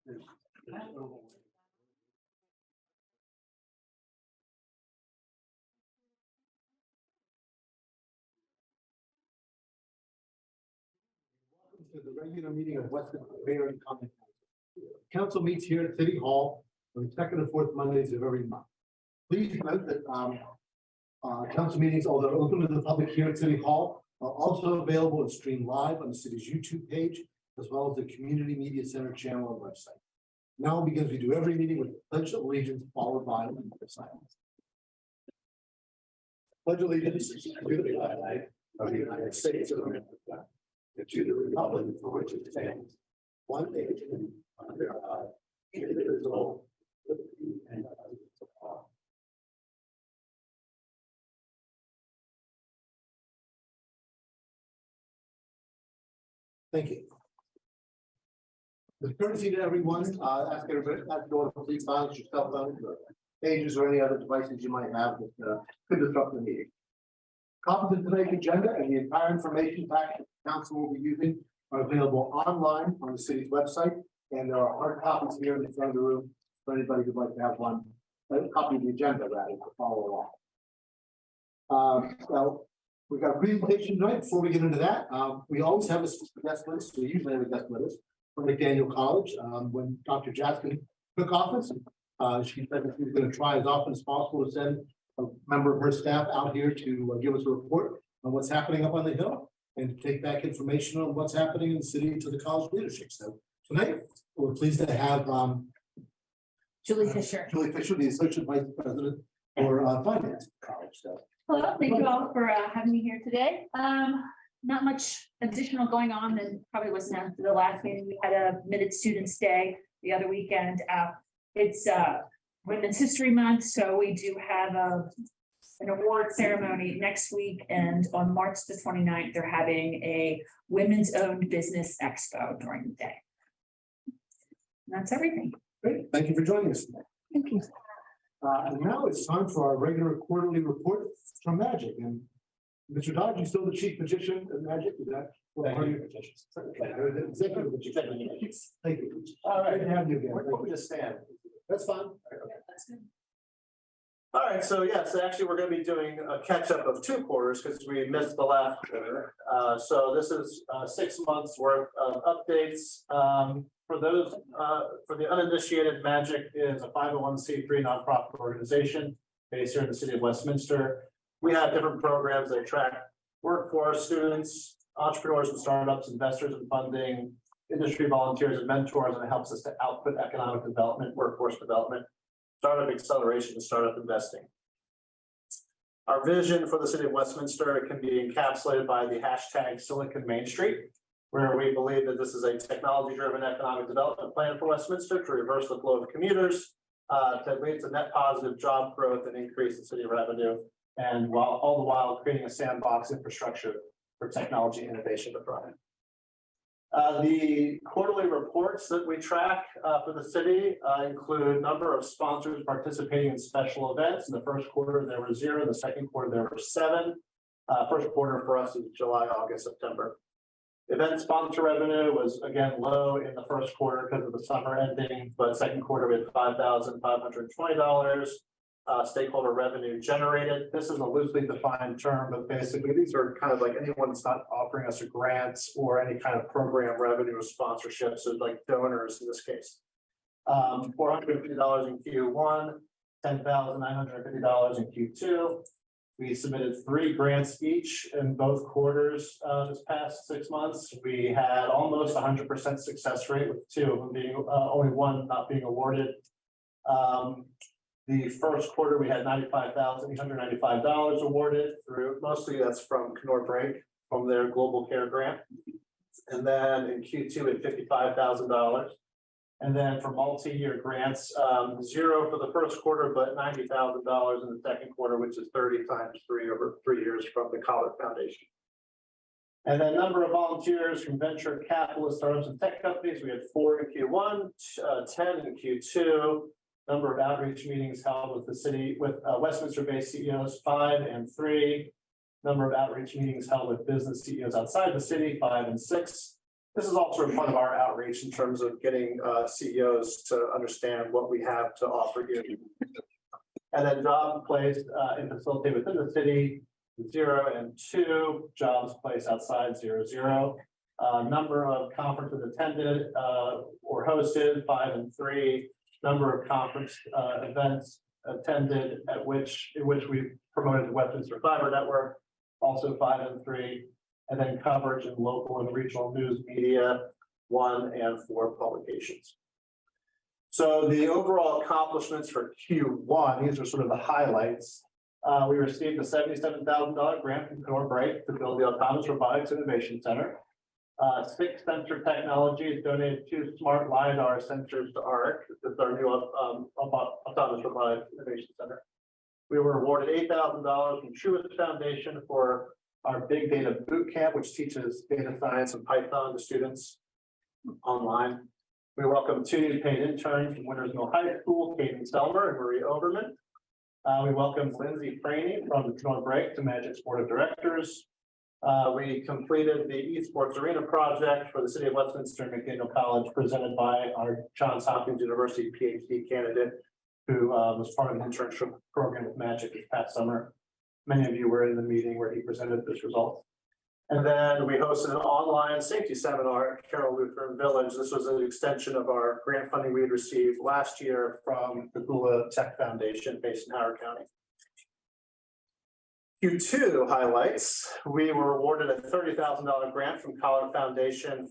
To the regular meeting of Westminster Mayor and Common Council meets here at City Hall on the second and fourth Mondays of every month. Please note that council meetings, although open to the public here at City Hall, are also available and streamed live on the city's YouTube page, as well as the Community Media Center channel and website. Now begins we do every meeting with the Pledge of Allegiance, followed by a minute of silence. Pledge allegiance to the flag of the United States of America, and to the republic for which it stands, one nation, under God, indivisible, with liberty and justice for all. Thank you. With courtesy to everyone, ask everybody to please silence your cell phones, or pages, or any other devices you might have that could disrupt the meeting. Copies of today's agenda and the entire information package the council will be using are available online on the city's website, and there are hard copies here in the front of the room for anybody who'd like to have one, a copy of the agenda rather, to follow along. So we've got a presentation tonight. Before we get into that, we always have a guest list. We usually have a guest list from McDaniel College. When Dr. Jaskin took office, she said that she was going to try as often as possible to send a member of her staff out here to give us a report on what's happening up on the Hill and to take back information on what's happening in the city to the college leadership. So tonight, we're pleased to have Julie Fisher, the Associate Vice President for Finance at College. So. hello, thank you all for having me here today. Not much additional going on, and probably wasn't after the last meeting. We had a Minute Students Day the other weekend. It's Women's History Month, so we do have an award ceremony next week, and on March the 29th, they're having a women's owned business expo during the day. And that's everything. Great, thank you for joining us today. Thank you. And now it's time for our regular quarterly report from Magic. And Mr. Dodge, you still the chief magician of Magic? Is that what are you? Executive magician. Thank you. All right, have you again. We'll just stand. That's fine. That's good. All right, so actually we're going to be doing a catch up of 2 quarters because we missed the last quarter. So this is 6 months worth of updates. For those, for the uninitiated, Magic is a 501c3 nonprofit organization based here in the city of Westminster. We have different programs that attract workforce, students, entrepreneurs and startups, investors and funding, industry volunteers and mentors, and it helps us to output economic development, workforce development, startup acceleration, and startup investing. Our vision for the city of Westminster can be encapsulated by the hashtag Silicon Main Street, where we believe that this is a technology-driven economic development plan for Westminster to reverse the flow of commuters, to lead to net positive job growth and increase in city revenue, and while all the while creating a sandbox infrastructure for technology innovation to thrive. The quarterly reports that we track for the city include a number of sponsors participating in special events. In the first quarter, there were 0. In the second quarter, there were 7. First quarter for us is July, August, September. Event sponsor revenue was again low in the first quarter because of the summer ending, but second quarter we had $5,520. Stakeholder revenue generated. This is a loosely defined term, but basically these are kind of like anyone that's not offering us a grant or any kind of program revenue or sponsorship, so like donors in this case. $450 in Q1, $10,950 in Q2. We submitted 3 grants each in both quarters this past 6 months. We had almost 100% success rate, with 2 of them being only 1 not being awarded. The first quarter, we had $95,895 awarded through, mostly that's from Knorr Brink from their Global Care Grant. And then in Q2, we had $55,000. And then for multi-year grants, 0 for the first quarter, but $90,000 in the second quarter, which is 30 times 3 over 3 years from the College Foundation. And then number of volunteers from venture capitalist startups and tech companies, we had 4 in Q1, 10 in Q2. Number of outreach meetings held with the city, with Westminster-based CEOs, 5 and 3. Number of outreach meetings held with business CEOs outside the city, 5 and 6. this is also part of our outreach in terms of getting CEOs to understand what we have to offer you. And then jobs placed in facility within the city, 0 and 2, jobs placed outside 0, 0. Number of conferences attended or hosted, 5 and 3. Number of conference events attended in which we promoted the Westminster Fiber Network, also 5 and 3. And then coverage in local and regional news media, 1 and 4 publications. So the overall accomplishments for Q1, these are sort of the highlights. We received a $77,000 grant from Carroll County to build the Autonomous Robotics Innovation Center. 6 sensor technologies donated 2 smart LiDAR sensors to ARC. This is our new Autonomous Robotics Innovation Center. We were awarded $8,000 from Truist Foundation for our Big Data Boot Camp, which teaches data science and Python to students online. We welcome 2 new paid interns from Winters Mill High School, Katie Selmer and Marie Overman. We welcomed Lindsay Franey from the North Break to manage its board of directors. We completed the esports arena project for the city of Westminster and McDaniel College, presented by our Johns Hopkins University PhD candidate, who was part of an internship program with Magic this past summer. Many of you were in the meeting where he presented this result. And then we hosted an online safety seminar at Carroll Lutheran Village. This was an extension of our grant funding we had received last year from the Gula Tech Foundation based in Carroll County. Q2 highlights, we were awarded a $30,000 grant from Carroll Foundation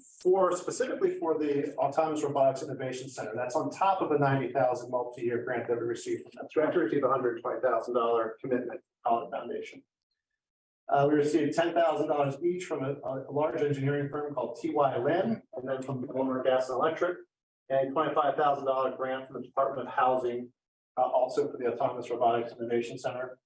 specifically for the Autonomous Robotics Innovation Center. That's on top of the $90,000 multi-year grant that we received from them. So we actually received a $120,000 commitment from Carroll Foundation. We received $10,000 each from a large engineering firm called TY Lin, and then from Homer Gas and Electric, and a $25,000 grant from the Department of Housing, also for the Autonomous Robotics Innovation Center.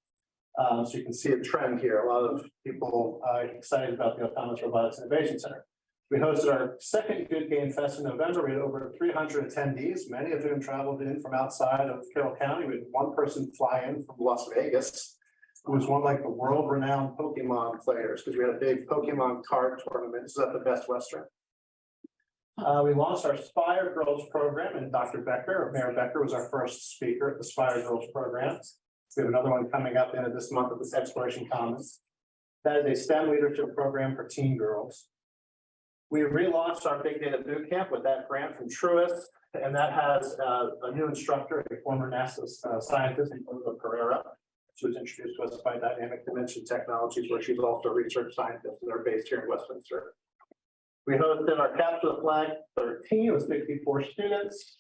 So you can see a trend here. A lot of people excited about the Autonomous Robotics Innovation Center. We hosted our second Good Game Fest in November. We had over 300 attendees, many of whom traveled in from outside of Carroll County. We had one person fly in from Las Vegas, who was one like the world-renowned Pokemon players, because we had a big Pokemon card tournament. This is at the Best Western. We launched our Spire Girls program, and Dr. Becker, Mayor Becker, was our first speaker at the Spire Girls program. We have another one coming up in this month at this Exploration Commons. That is a STEM leadership program for teen girls. We relaunched our Big Data Boot Camp with that grant from Truist, and that has a new instructor, a former NASA scientist, Olga Pereira. She was introduced to us by Dynamic Dimension Technologies, where she's also a research scientist, and they're based here in Westminster. We hosted our Capture the Flag 13 with 64 students.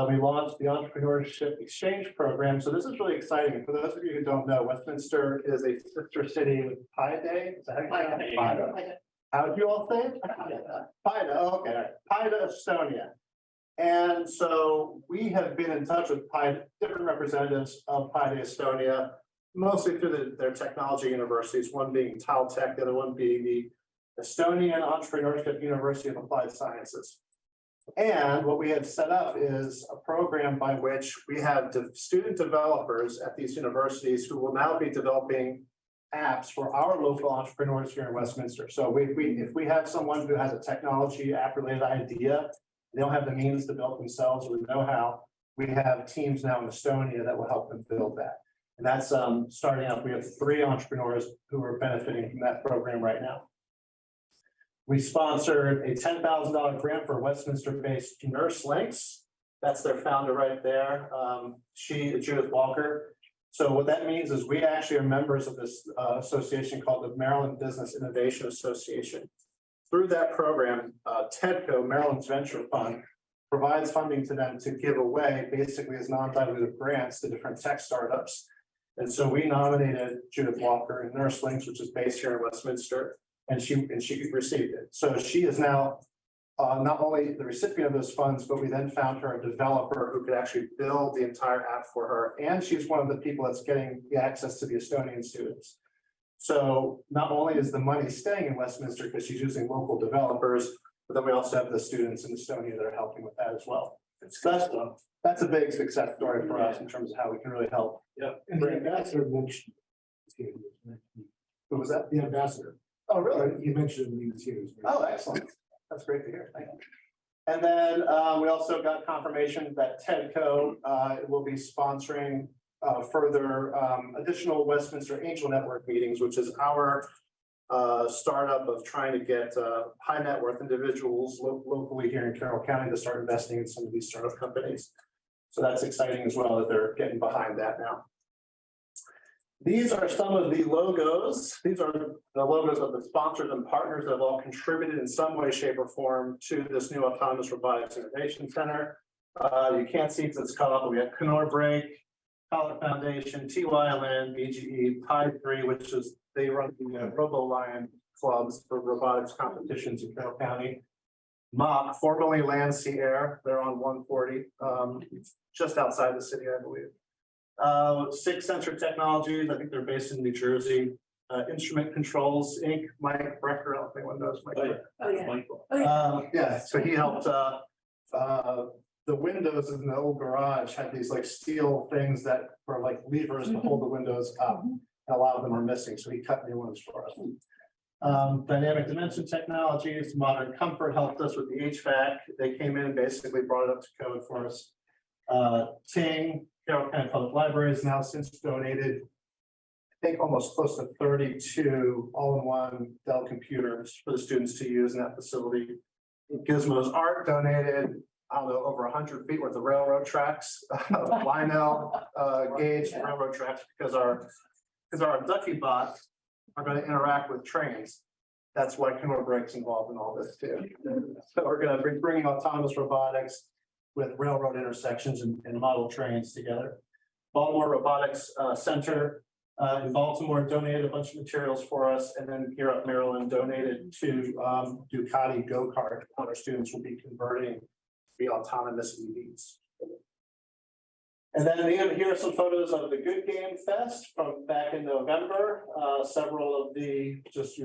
We launched the Entrepreneurship Exchange Program. So this is really exciting. For those of you who don't know, Westminster is a sister city with Pi Day. How did you all say it? PIDA, okay. PIDA, Estonia. And so we have been in touch with different representatives of PIDA Estonia, mostly through their technology universities, one being Taltech, the other one being the Estonian Entrepreneurship University of Applied Sciences. And what we have set up is a program by which we have student developers at these universities who will now be developing apps for our local entrepreneurs here in Westminster. So if we have someone who has a technology app-related idea, they don't have the means to build themselves or the know-how, we have teams now in Estonia that will help them build that. And that's starting up. We have 3 entrepreneurs who are benefiting from that program right now. We sponsored a $10,000 grant for Westminster-based Nurse Links. That's their founder right there. Judith Walker. So what that means is we actually are members of this association called the Maryland Business Innovation Association. Through that program, TEDCO, Maryland's venture fund, provides funding to them to give away basically as non-dilutive grants to different tech startups. And so we nominated Judith Walker in Nurse Links, which is based here in Westminster, and she received it. So she is now not only the recipient of those funds, but we then found her a developer who could actually build the entire app for her. And she's one of the people that's getting the access to the Estonian students. So not only is the money staying in Westminster because she's using local developers, but then we also have the students in Estonia that are helping with that as well. So that's a big success story for us in terms of how we can really help. Yeah. And the ambassador mentioned. Who was that? The ambassador. Oh, really? You mentioned he was here. Oh, excellent. That's great to hear. Thank you. And then we also got confirmation that TEDCO will be sponsoring further additional Westminster Angel Network meetings, which is our startup of trying to get high net worth individuals locally here in Carroll County to start investing in some of these startup companies. So that's exciting as well that they're getting behind that now. These are some of the logos. These are the logos of the sponsors and partners that have all contributed in some way, shape, or form to this new Autonomous Robotics Innovation Center. You can't see because it's cut off, but we have Kenora Break, Collar Foundation, TYLN, BGE, Tide 3, which is they run the Robo Lion clubs for robotics competitions in Carroll County. MOP, formerly Land Sea Air, they're on 140, just outside the city, I believe. Six Sensor Technologies, I think they're based in New Jersey. Instrument Controls Inc., Mike Brecker, I don't think anyone knows Mike. Yeah, so he helped the windows in the old garage had these like steel things that were like levers to hold the windows up. And a lot of them are missing, so he cut new ones for us. Dynamic Dimension Technologies, Modern Comfort helped us with the HVAC. They came in and basically brought it up to code for us. Ting, Carroll County Public Library has now since donated, I think almost close to 32 all-in-one Dell computers for the students to use in that facility. Gizmos Art donated, I don't know, over 100 feet worth of railroad tracks, Lionel gauge railroad tracks because our Ducky bots are going to interact with trains. That's why Kenora Break's involved in all this too. So we're going to be bringing autonomous robotics with railroad intersections and model trains together. Baltimore Robotics Center in Baltimore donated a bunch of materials for us, and then Gear Up Maryland donated to Ducati go-kart. Our students will be converting to be autonomous EVs. And then here are some photos of the Good Game Fest from back in November. Several of the,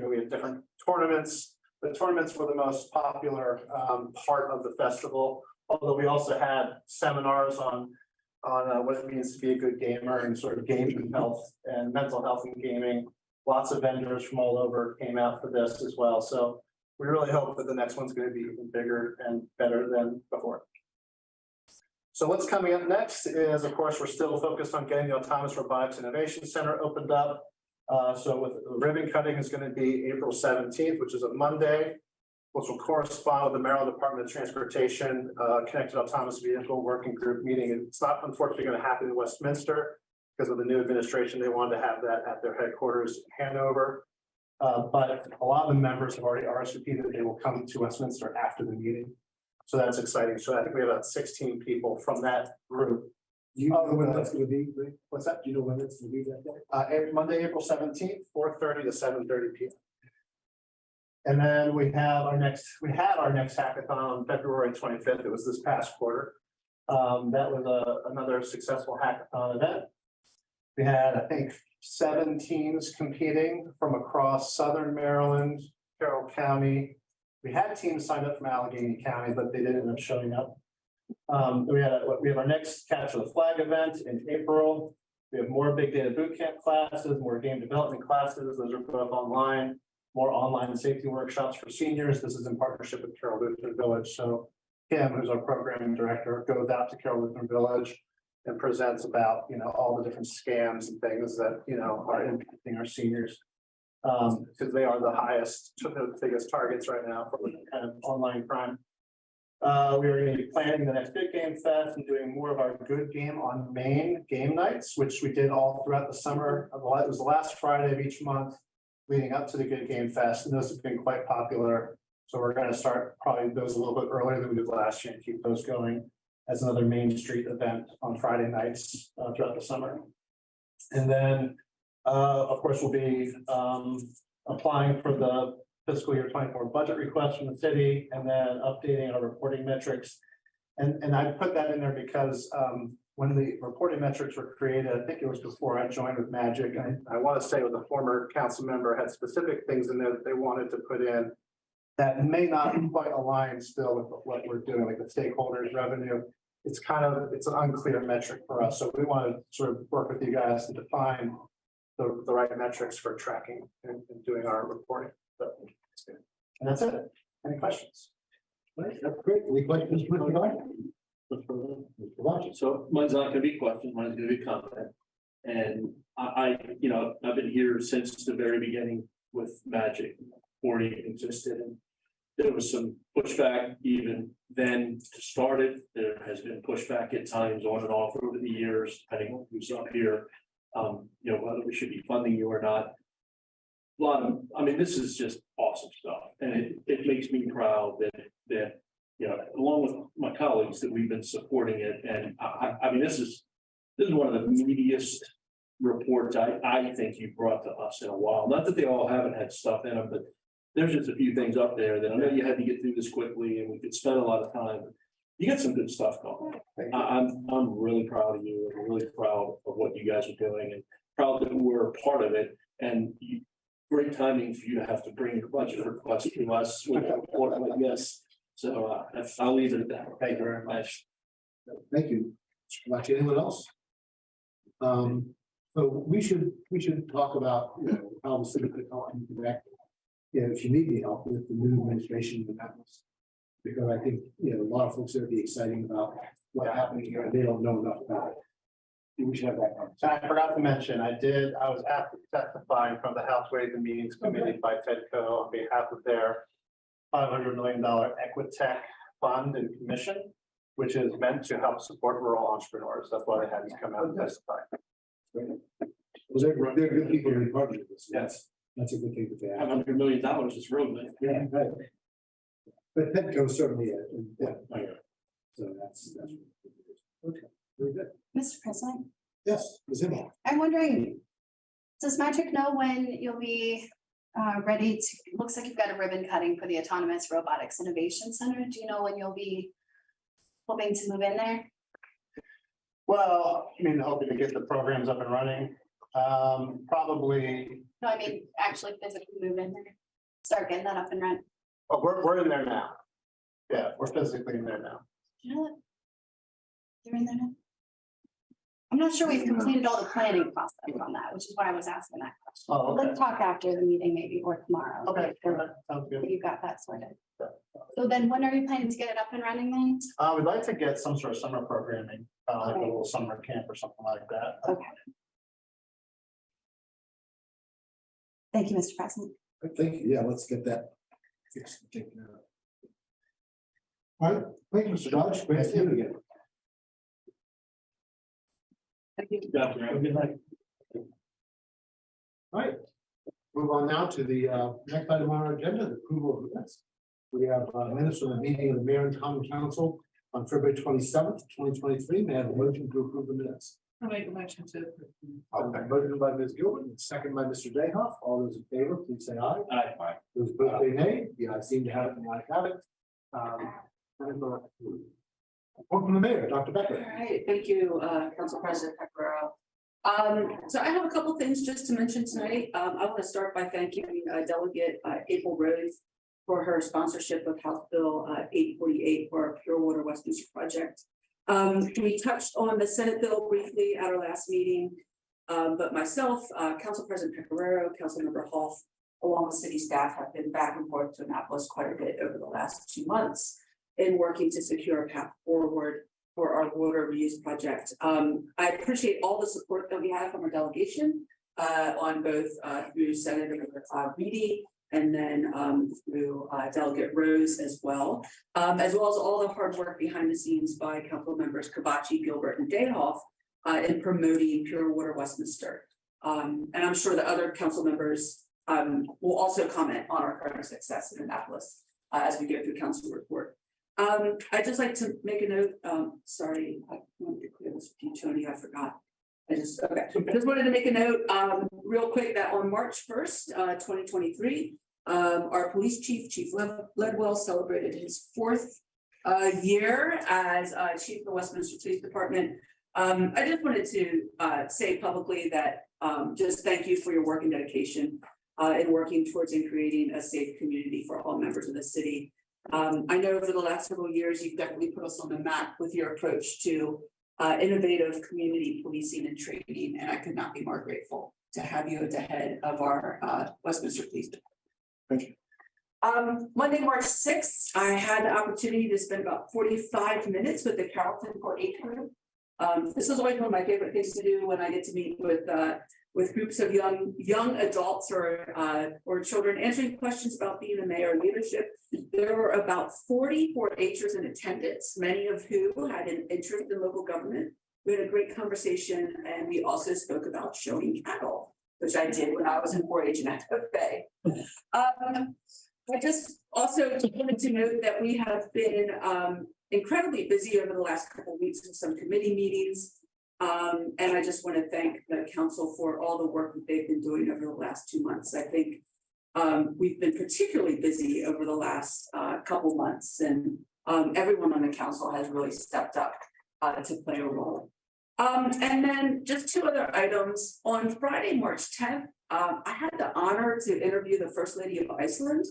we had different tournaments. The tournaments were the most popular part of the festival, although we also had seminars on what it means to be a good gamer and sort of gaming health and mental health and gaming. Lots of vendors from all over came out for this as well. So we really hope that the next one's going to be even bigger and better than before. So what's coming up next is, of course, we're still focused on getting the Autonomous Robotics Innovation Center opened up. So with the ribbon cutting is going to be April 17th, which is a Monday, which will correspond with the Maryland Department of Transportation Connected Autonomous Vehicle Working Group meeting. It's not unfortunately going to happen in Westminster because of the new administration. They wanted to have that at their headquarters in Hanover. But a lot of the members have already RSVP'd that they will come to Westminster after the meeting. So that's exciting. So I think we have about 16 people from that group. Do you know when that's going to be? What's that? Do you know when it's going to be that day? Monday, April 17th, 4:30 to 7:30 p.m. And then we had our next hackathon on February 25th. It was this past quarter. That was another successful hackathon event. We had, I think, 7 teams competing from across Southern Maryland, Carroll County. We had teams signed up from Allegheny County, but they didn't end up showing up. We have our next Capture the Flag event in April. We have more big data bootcamp classes, more game development classes. Those are both online. More online safety workshops for seniors. This is in partnership with Carroll Lutheran Village. So Kim, who's our programming director, goes out to Carroll Lutheran Village and presents about all the different scams and things that are impacting our seniors. Because they are the biggest targets right now for kind of online crime. We are going to be planning the next Good Game Fest and doing more of our Good Game on Main game nights, which we did all throughout the summer. It was the last Friday of each month leading up to the Good Game Fest, and those have been quite popular. So we're going to start probably those a little bit earlier than we did last year and keep those going as another Main Street event on Friday nights throughout the summer. And then, of course, we'll be applying for the fiscal year 24 budget request from the city, and then updating our reporting metrics. And I put that in there because when the reporting metrics were created, I think it was before I joined with Magic. I want to say with a former council member had specific things in there that they wanted to put in that may not quite align still with what we're doing, like the stakeholders revenue. It's an unclear metric for us. So we want to sort of work with you guys to define the right metrics for tracking and doing our reporting. So, and that's it. Any questions? Right, that's great. Any questions for Mr. Mr. Rogers? So mine's not gonna be questions, mine's gonna be comment. And you know, I've been here since the very beginning with Magic, before it even existed. And there was some pushback even then to start it. There has been pushback at times on and off over the years, depending on who's up here. You know, whether we should be funding you or not. A lot of, I mean, this is just awesome stuff, and it makes me proud that, you know, along with my colleagues, that we've been supporting it. And I mean, this is one of the meatiest reports I think you brought to us in a while. Not that they all haven't had stuff in them, but there's just a few things up there that I know you had to get through this quickly, and we could spend a lot of time. You got some good stuff going. I'm really proud of you. I'm really proud of what you guys are doing, and proud that we're a part of it. And great timing for you to have to bring your budget request to us with a report like this. So I'll leave it at that. Thank you very much. Thank you. Like anyone else? So we should talk about, you know, how the city could help you direct. You know, if you need any help with the new administration in that. Because I think, you know, a lot of folks are be exciting about what's happening here, and they don't know enough about it. We should have that conversation. I forgot to mention, I was asked to testify in front of the House Ways and Meetings Committee by Fedco on behalf of their $500 million Equitech Fund and Commission, which is meant to help support rural entrepreneurs. That's why they had to come out and testify. Well, they're good people to be part of this. Yes. That's a good thing to have. $500 million is real good. Yeah, right. But Petco certainly is. Yeah. So that's okay. Very good. Mr. President, Yes, Ms. Emma. I'm wondering, does Magic know when you'll be ready to, looks like you've got a ribbon cutting for the Autonomous Robotics Innovation Center. Do you know when you'll be hoping to move in there? Well, I mean, hoping to get the programs up and running. Probably, No, I mean, actually physically move in there, start getting that up and running. oh, we're in there now. Yeah, we're physically in there now. Do you know that? You're in there now? I'm not sure we've completed all the planning process on that, which is why I was asking that question. Oh, okay. Let's talk after the meeting maybe, or tomorrow. Okay, Or sounds good. you got that sorted. So then when are you planning to get it up and running then? We'd like to get some sort of summer programming, like a little summer camp or something like that. Okay. Thank you, Mr. President. Thank you. Yeah, let's get that fixed and taken care of. All right, thank you, Mr. Dodge. Great to see you again. Good night. All right, move on now to the next item on our agenda, the approval of minutes. We have minutes from the meeting of the Mayor and Common Council on February 27th, 2023. May I have a motion to approve the minutes? I'll make a motion to. Okay, motion by Ms. Gilbert, and second by Mr. Dayhoff. All those in favor, please say aye. Aye. Those opposed say nay. The ayes seem to have it, and the ayes have it. Report from the mayor, Dr. All Becker. right, thank you, Council President Pecoraro. So I have a couple things just to mention tonight. I want to start by thanking Delegate April Rose for her sponsorship of House Bill 848 for our Pure Water Westminster project. We touched on the Senate bill briefly at our last meeting, but myself, Council President Pecoraro, Councilmember Hoff, along with city staff have been back and forth to Annapolis quite a bit over the last 2 months in working to secure a path forward for our water reuse project. I appreciate all the support that we have from our delegation on both through Senator Reedy and then through Delegate Rose as well as all the hard work behind the scenes by Council members Kabachi, Gilbert, and Dayhoff in promoting Pure Water Westminster. And I'm sure the other council members will also comment on our current success in Annapolis as we go through council report. I'd just like to make a note. Sorry, I wanted to clear this with you, Tony. I forgot. I just wanted to make a note real quick that on March 1st, 2023, our police chief, Chief Ledwell, celebrated his 4th year as chief of the Westminster Police Department. I just wanted to say publicly that just thank you for your work and dedication in working towards and creating a safe community for all members of the city. I know over the last several years, you've definitely put us on the map with your approach to innovative community policing and training, and I could not be more grateful to have you at the head of our Westminster Police Department. Thank you. Monday, March 6th, I had the opportunity to spend about 45 minutes with the Carrollton 4-H group. This is always one of my favorite things to do when I get to meet with groups of young adults or children answering questions about being a mayor and leadership. There were about 40 4-Hers in attendance, many of who had an interest in local government. We had a great conversation, and we also spoke about showing cattle, which I did when I was in 4-H in Active Bay. I just also wanted to note that we have been incredibly busy over the last couple of weeks with some committee meetings. And I just want to thank the council for all the work that they've been doing over the last 2 months. I think we've been particularly busy over the last couple months, and everyone on the council has really stepped up to play a role. And then just 2 other items. On Friday, March 10th, I had the honor to interview the First Lady of Iceland,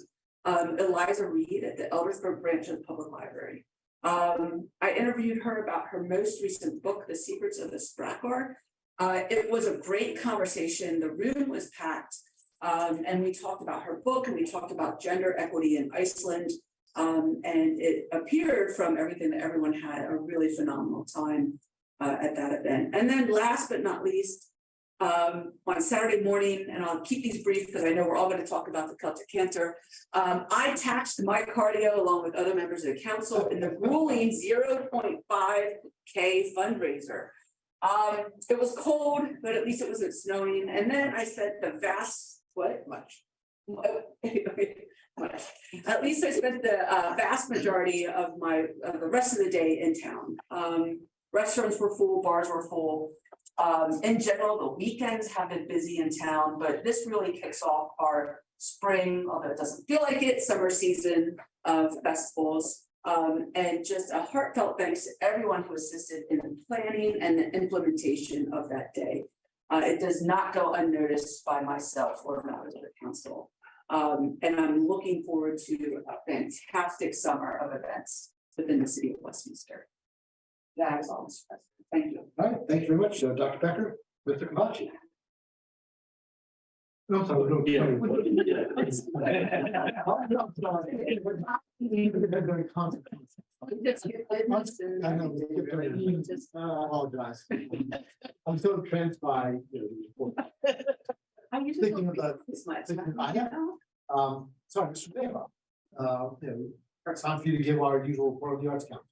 Eliza Reed, at the Eldersburg branch of the Public Library. I interviewed her about her most recent book, The Secrets of the Sprakar. It was a great conversation. The room was packed, and we talked about her book, and we talked about gender equity in Iceland. And it appeared from everything that everyone had a really phenomenal time at that event. And then last but not least, on Saturday morning, and I'll keep these brief because I know we're all going to talk about the Celtic Canter. I taxed my cardio along with other members of the council in the grueling 0.5K fundraiser. It was cold, but at least it wasn't snowing. And then I spent the at least I spent the vast majority of the rest of the day in town. Restaurants were full, bars were full. In general, the weekends have been busy in town, but this really kicks off our spring, although it doesn't feel like it, summer season of festivals. And just a heartfelt thanks to everyone who assisted in the planning and the implementation of that day. It does not go unnoticed by myself or members of the council. And I'm looking forward to a fantastic summer of events within the city of Westminster. That is all, Mr. President. Thank you. All right, thank you very much, Dr. Becker. Mr. Kavachi. No, I'm sorry. Yeah. I know. I apologize. I'm so entranced by. I usually Thinking don't about- read this much. Sorry, Mr. Deva. It's time for you to give our usual report of the Arts Council.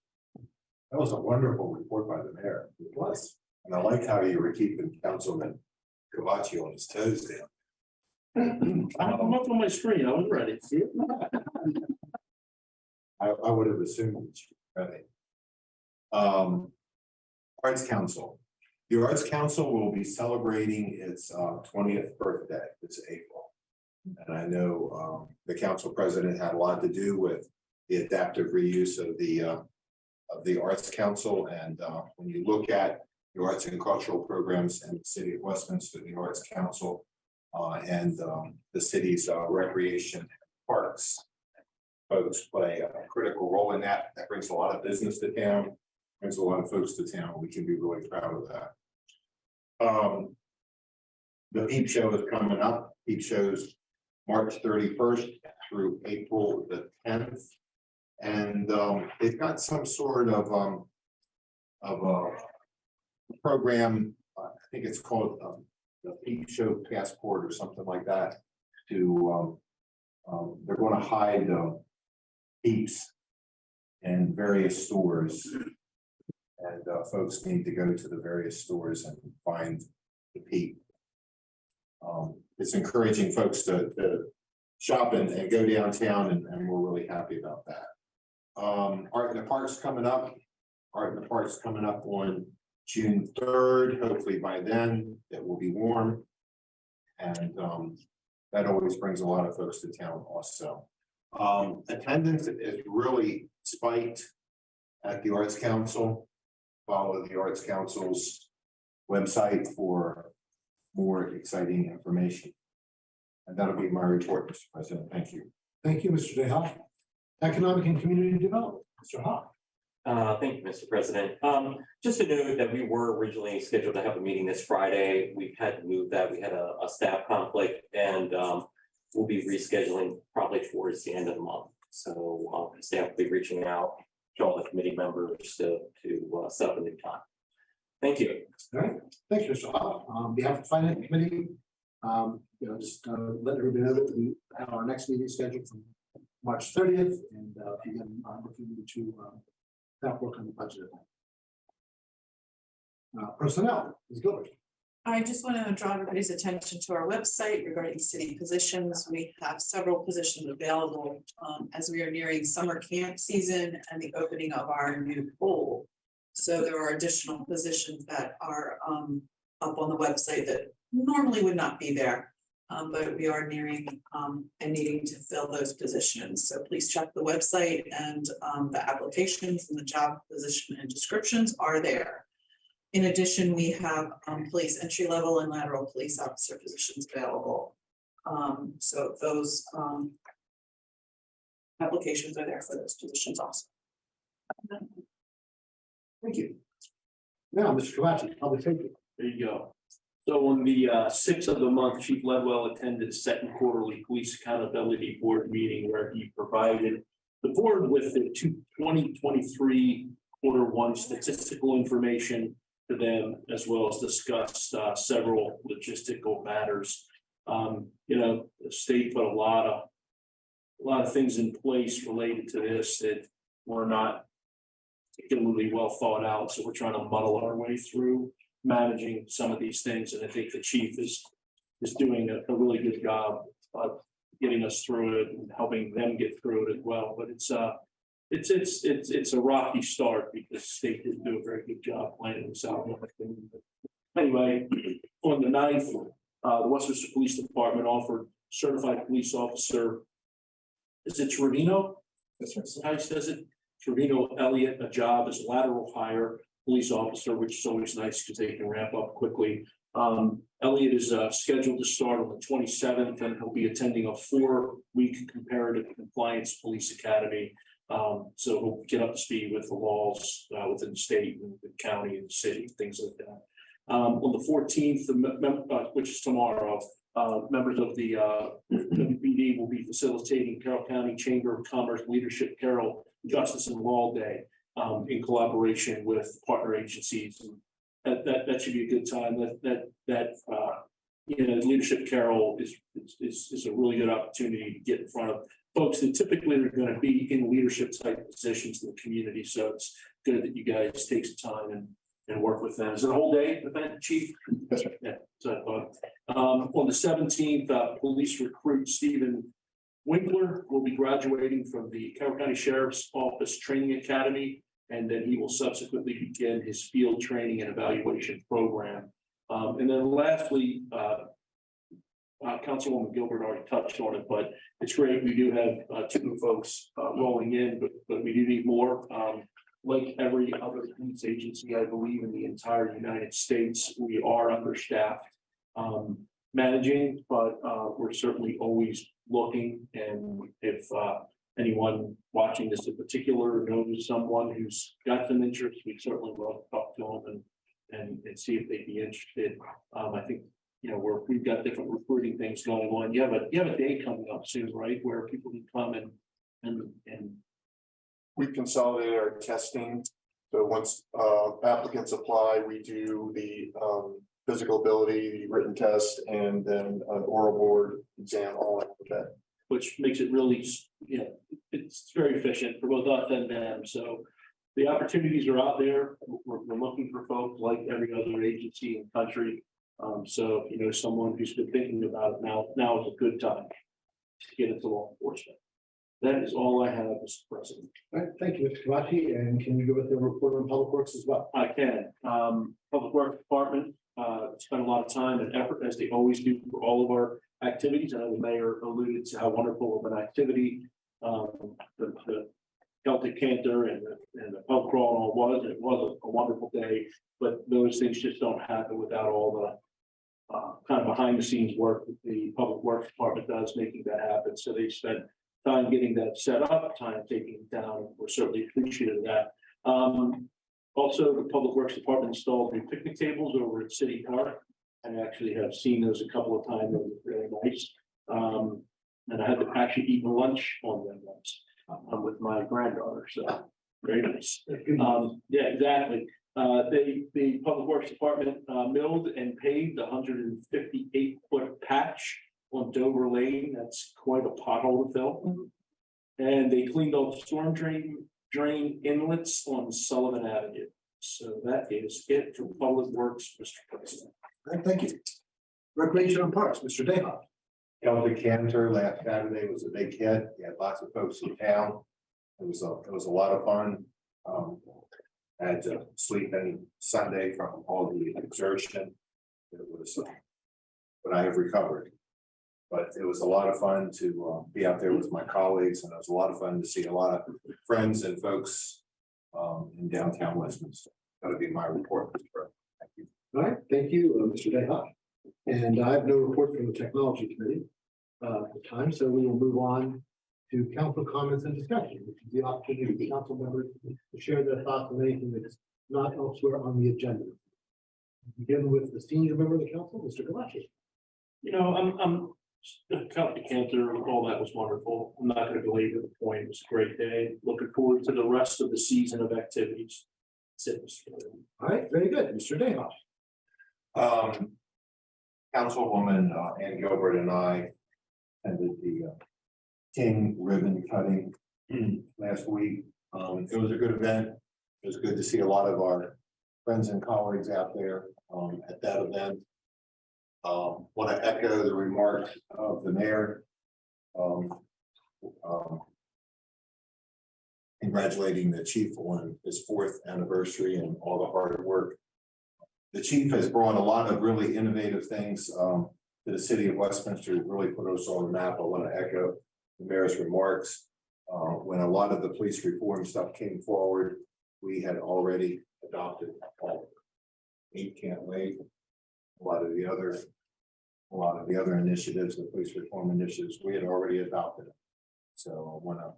That was a wonderful report by the mayor. It was. And I like how you were keeping Councilman Kavachi on his toes down. I'm up on my screen. I was ready. I would have assumed that you were ready. Arts Council. The Arts Council will be celebrating its 20th birthday this April. And I know the council president had a lot to do with the adaptive reuse of the Arts Council. And when you look at the arts and cultural programs in the city of Westminster, the Arts Council and the city's recreation parks folks play a critical role in that. That brings a lot of business to town, brings a lot of folks to town. We can be really proud of that. The Peep Show is coming up. Peep Show's March 31st through April the 10th. And they've got some sort of a program, I think it's called the Peep Show Passport or something like that. To they're going to hide peeps in various stores, and folks need to go to the various stores and find the peep. It's encouraging folks to shop and go downtown, and we're really happy about that. Art in the Park's coming up. Art in the Park's coming up on June 3rd. Hopefully by then it will be warm. And that always brings a lot of folks to town also. Attendance is really spiked at the Arts Council. Follow the Arts Council's website for more exciting information. And that'll be my report, Mr. President. Thank you. Thank you, Mr. DeHaan. Economic and Community Development, Mr. Hawk. Thank you, Mr. President. Just to note that we were originally scheduled to have a meeting this Friday. We've had to move that. We had a staff conflict, and we'll be rescheduling probably towards the end of the month. So staff will be reaching out to all the committee members to set up a new time. Thank you. All right, thanks, Mr. Hall. On behalf of the Finance Committee, just let everybody know that we have our next meeting scheduled for March 30th, and begin looking to that work on the budget. Personnel, Ms. Gilbert. I just want to draw everybody's attention to our website regarding city positions. We have several positions available as we are nearing summer camp season and the opening of our new pool. So there are additional positions that are up on the website that normally would not be there. But we are nearing and needing to fill those positions. So please check the website, and the applications and the job position and descriptions are there. In addition, we have police entry level and lateral police officer positions available. So those applications are there for those positions also. Thank you. Now, Mr. Kavachi, public safety. There you go. So on the 6th of the month, Chief Ledwell attended the second quarterly Police Accountability Board meeting where he provided the board with the 2023 Q1 statistical information to them, as well as discussed several logistical matters. The state put a lot of things in place related to this that were not particularly well thought out. So we're trying to muddle our way through managing some of these things, and I think the chief is doing a really good job of getting us through it and helping them get through it as well. But it's a rocky start because the state didn't do a very good job planning this out. Anyway, on the 9th, the Westminster Police Department offered certified police officer. Is it Trevino? That's how he says it. Trevino Elliott, a job as a lateral hire police officer, which is always nice because they can ramp up quickly. Elliott is scheduled to start on the 27th, and he'll be attending a 4-week comparative compliance police academy. So he'll get up to speed with the laws within the state and the county and the city, things like that. On the 14th, which is tomorrow, members of the WPD will be facilitating Carroll County Chamber of Commerce Leadership Carroll Justice and Law Day in collaboration with partner agencies. And that should be a good time. Leadership Carroll is a really good opportunity to get in front of folks that typically are going to be in leadership type positions in the community. So it's good that you guys take some time and work with them. Is it a whole day event, Chief? That's right. Yeah. So I thought. On the 17th, police recruit Stephen Winkler will be graduating from the Carroll County Sheriff's Office Training Academy, and then he will subsequently begin his field training and evaluation program. And then lastly, Councilwoman Gilbert already touched on it, but it's great. We do have 2 new folks rolling in, but we do need more. Like every other police agency, I believe, in the entire United States, we are understaffed managing, but we're certainly always looking. And if anyone watching this in particular knows someone who's got some interest, we certainly love to talk to them and see if they'd be interested. I think we've got different recruiting things going on. You have a day coming up soon, right, where people can come and we've consolidated our testing. So once applicants apply, we do the physical ability, the written test, and then an oral board exam all in that. Which makes it really, it's very efficient for both us and them. So the opportunities are out there. We're looking for folks like every other agency in the country. So if you know someone who's been thinking about it, now is a good time to get into law enforcement. That is all I have, Mr. President. All right, thank you, Mr. Kavachi. And can you go with the report on Public Works as well? I can. Public Works Department spent a lot of time and effort, as they always do, for all of our activities. I know the mayor alluded to how wonderful of an activity the Celtic Canter and the pub crawl and all was. It was a wonderful day, but those things just don't happen without all the kind of behind the scenes work that the Public Works Department does making that happen. So they spent time getting that set up, time taking it down. We're certainly appreciative of that. Also, the Public Works Department installed new picnic tables over at City Park. I actually have seen those a couple of times. They were very nice. And I had to actually eat lunch on them once, with my granddaughter, so very nice. Yeah, exactly. The Public Works Department, milled and paved 158-foot patch on Dover Lane. That's quite a pothole to fill. And they cleaned up storm drain inlets on Sullivan Avenue. So that is it for Public Works, Mr. President. All right, thank you. Recreation and Parks, Mr. Dayhoff. Celtic Cantor last Saturday was a big hit. We had lots of folks in town. It was a lot of fun. I had to sleep in Sunday from all the exertion. It was, but I have recovered. But it was a lot of fun to be out there with my colleagues, and it was a lot of fun to see a lot of friends and folks in downtown Westminster. That would be my report, Mr. President. Thank you. All right, thank you, Mr. Dayhoff. And I have no report from the Technology Committee at the time, so we will move on to council comments and discussion, which is the opportunity for council members to share their thoughts on anything that is not elsewhere on the agenda. Begin with the senior member of the council, Mr. Galachi. You know, I'm Celtic Cantor, all that was wonderful. I'm not going to belabor the point. It was a great day. Looking forward to the rest of the season of activities. That's it, Mr. President. All right, very good, Mr. Dayhoff. Councilwoman Ann Gilbert and I attended the King ribbon cutting last week. It was a good event. It was good to see a lot of our friends and colleagues out there at that event. Want to echo the remarks of the mayor. Congratulating the chief on his 4th anniversary and all the hard work. The chief has brought a lot of really innovative things to the city of Westminster, to really put us on the map. I want to echo the mayor's remarks. When a lot of the police reform stuff came forward, we had already adopted all. He can't wait. A lot of the other initiatives, the police reform initiatives, we had already adopted. So I want to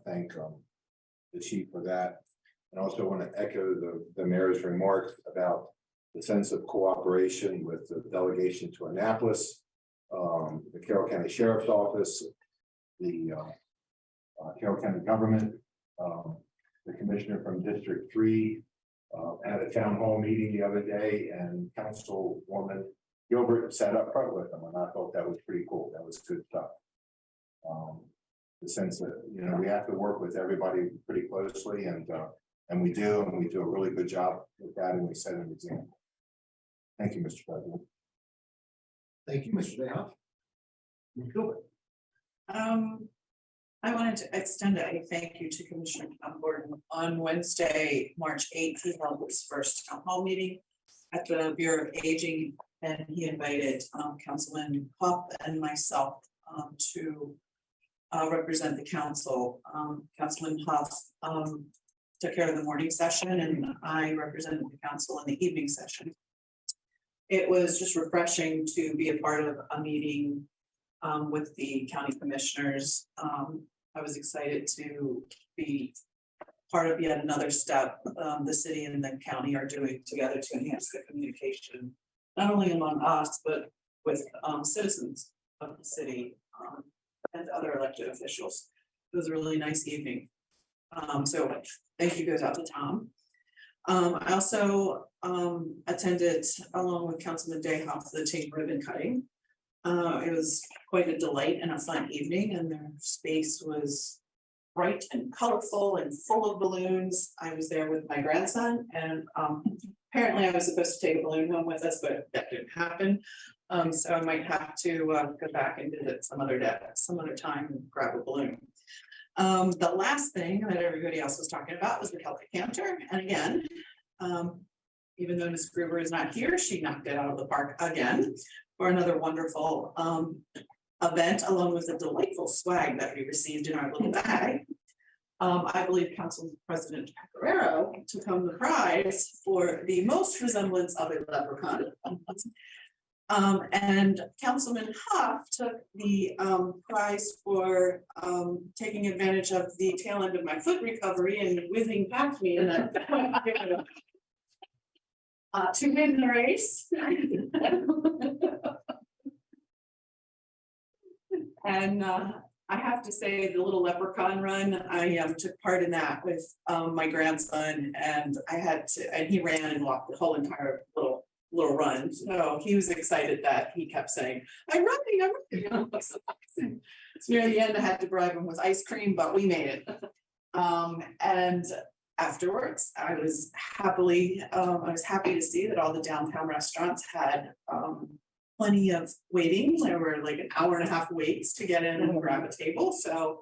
thank the chief for that, and also want to echo the mayor's remarks about the sense of cooperation with the delegation to Annapolis, the Carroll County Sheriff's Office, the Carroll County government, the commissioner from District 3 at a town hall meeting the other day, and Councilwoman Gilbert sat up front with them, and I thought that was pretty cool. That was good stuff. The sense that, you know, we have to work with everybody pretty closely, and we do a really good job with that, and we set an example. Thank you, Mr. President. Thank you, Mr. Dayhoff. Ms. Gilbert. I wanted to extend a thank you to Commissioner Tom Gordon. On Wednesday, March 8th, he held his first town hall meeting at the Bureau of Aging, and he invited Councilman Huff and myself to represent the council. Councilman Huff took care of the morning session, and I represented the council in the evening session. It was just refreshing to be a part of a meeting with the county commissioners. I was excited to be part of yet another step the city and the county are doing together to enhance the communication, not only among us, but with citizens of the city and other elected officials. It was a really nice evening. So thank you goes out to Tom. I also attended along with Councilman Dayhoff the King ribbon cutting. It was quite a delight and a fun evening, and their space was bright and colorful and full of balloons. I was there with my grandson, and apparently I was supposed to take a balloon home with us, but that didn't happen. So I might have to go back and visit some other time and grab a balloon. The last thing that everybody else was talking about was the Celtic Cantor. And again, even though Ms. Gruber is not here, she knocked it out of the park again for another wonderful event, along with the delightful swag that we received in our little bag. I believe Council President Pecoraro took home the prize for the most resemblance of a leprechaun. And Councilman Huff took the prize for taking advantage of the tail end of my foot recovery and whizzing past me in that to win the race. And I have to say, the little leprechaun run, I took part in that with my grandson, and he ran and walked the whole entire little run. So he was excited that he kept saying, I'm running. So near the end, I had to bribe him with ice cream, but we made it. And afterwards, I was happy to see that all the downtown restaurants had plenty of waiting. There were like an hour and a half waits to get in and grab a table. So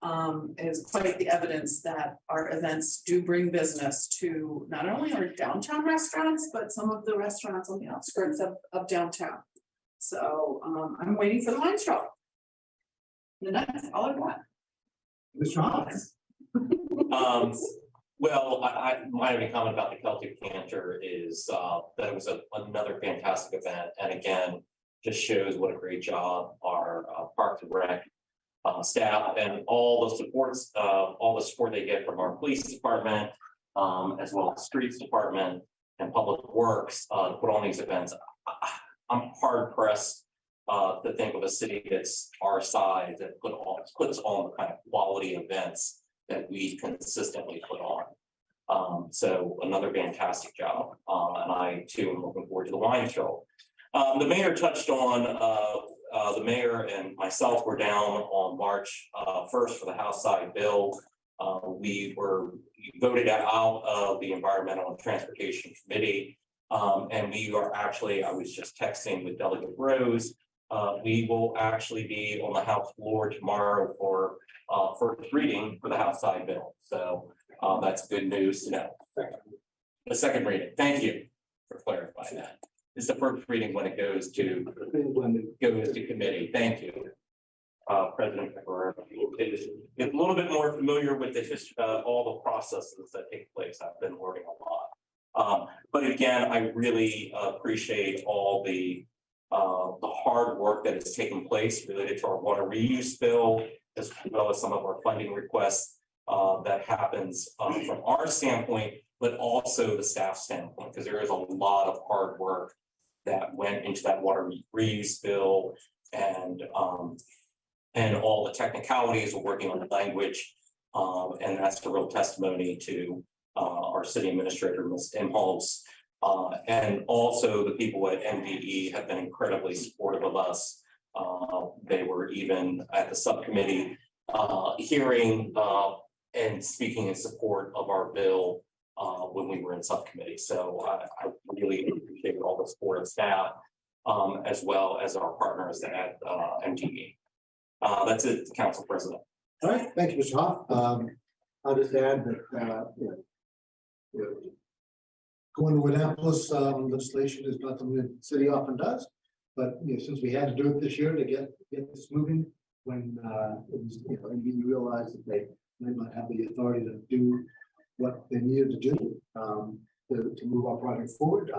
it is quite the evidence that our events do bring business to not only our downtown restaurants, but some of the restaurants on the outskirts of downtown. So I'm waiting for the wine straw. And that's all I've got. Mr. Hobbs. Well, my only comment about the Celtic Canter is that it was another fantastic event, and again, just shows what a great job our Parks and Rec staff and all the support they get from our police department, as well as streets department and public works to put on these events. I'm hard pressed to think of a city that's our size that puts on the kind of quality events that we consistently put on. So another fantastic job. And I too am looking forward to the wine show. The mayor touched on, the mayor and myself were down on March 1st for the House side bill. We were voted out of the Environmental and Transportation Committee. And we are actually, I was just texting with Delegate Rose. We will actually be on the House floor tomorrow for first reading for the House side bill. So that's good news to know. The second reading. Thank you for clarifying that. It's the first reading when it goes to committee. Thank you, President Carroll. It's a little bit more familiar with the history, all the processes that take place. I've been learning a lot. But again, I really appreciate all the hard work that has taken place related to our water reuse bill, as well as some of our funding requests that happens from our standpoint, but also the staff standpoint, because there is a lot of hard work that went into that water reuse bill, and all the technicalities of working on the language, and that's the real testimony to our city administrator, Ms. Imholtz. And also the people at MDE have been incredibly supportive of us. They were even at the subcommittee hearing and speaking in support of our bill when we were in subcommittee. So I really appreciate all the support of staff, as well as our partners at MDE. That's it, Council President. All right, thank you, Mr. Hoff. I'll just add that going to Annapolis legislation is not something that the city often does, but since we had to do it this year to get this moving, when it was, and we realized that they might not have the authority to do what they needed to do to move our project forward.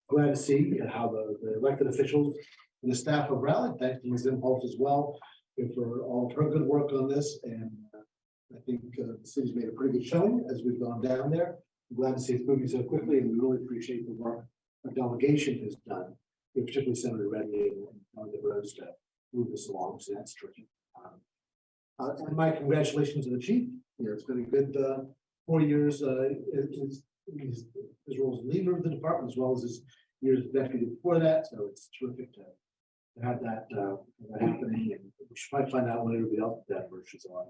Glad to see how the elected officials and the staff have rallied. Thanks to Ms. Imholtz as well for all of her good work on this, and I think the city's made a pretty good showing as we've gone down there. I'm glad to see it moving so quickly, and we really appreciate the work our delegation has done, particularly Senator Reddy and the Rose to move this along. So that's terrific. And my congratulations to the chief. It's been a good 4 years. His role as leader of the department, as well as his years as deputy before that. So it's terrific to have that happening. And we should probably find out what everybody else did that versus on.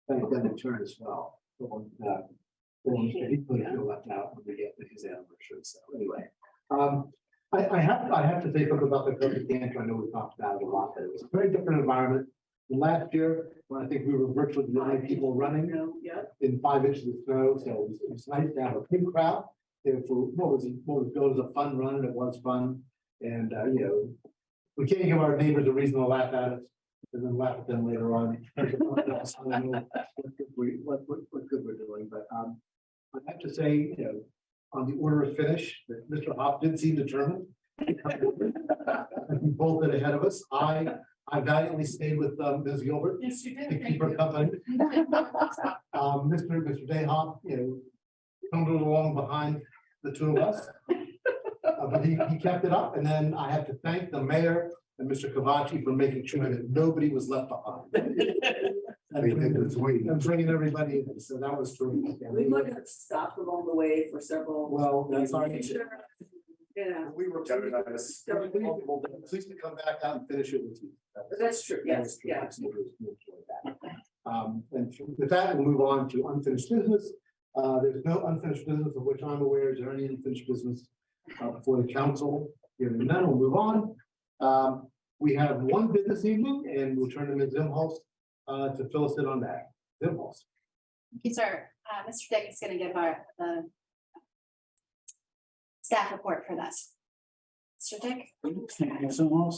Thank them in turn as well. He put it left out when we get to his anniversary. So anyway, I have to say something about the Celtic Canter. I know we talked about it a lot, but it was a very different environment than last year when I think we were virtually the only people running in 5 inches of snow. So it was nice to have a big crowd. For what was billed as a fun run, and it was fun. And we can't give our neighbors a reason to laugh at us and then laugh at them later on. What good we're doing, but I have to say, on the order of finish, that Mr. Hoff did seem determined. He bolted ahead of us. I valiantly stayed with Ms. Gilbert. Yes, you did. To keep her company. Mr. Dayhoff, tumbled along behind the two of us. But he kept it up, and then I have to thank the mayor and Mr. Kavachi for making sure that nobody was left behind. And bringing everybody in, so that was true. We might have stopped along the way for several. Well, that's our. Yeah, We were. Please to come back out and finish it with you. that's true, yes, yeah. And with that, we'll move on to unfinished business. There's no unfinished business of which I'm aware. Is there any unfinished business before the council? Hearing none, we'll move on. We have one bid this evening and we'll turn to Ms. Zimholz to fill us in on that. Zimholz. Thank you, sir. Mr. Dick is gonna give the staff report for this. Mr. Dick? Thank you so much.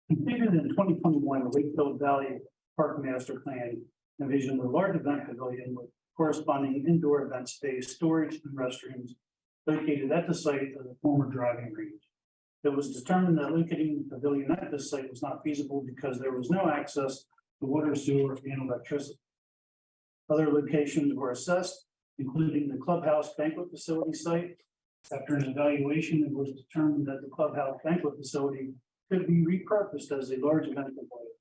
Completed in 2021, the Wakefield Valley Park Master Plan envisioned a large event pavilion with corresponding indoor event space, storage, and restrooms located at the site of the former driving range. It was determined that locating the pavilion at this site was not feasible because there was no access to water, sewer, and electricity. Other locations were assessed, including the clubhouse banquet facility site. After an evaluation, it was determined that the clubhouse banquet facility could be repurposed as a large event pavilion.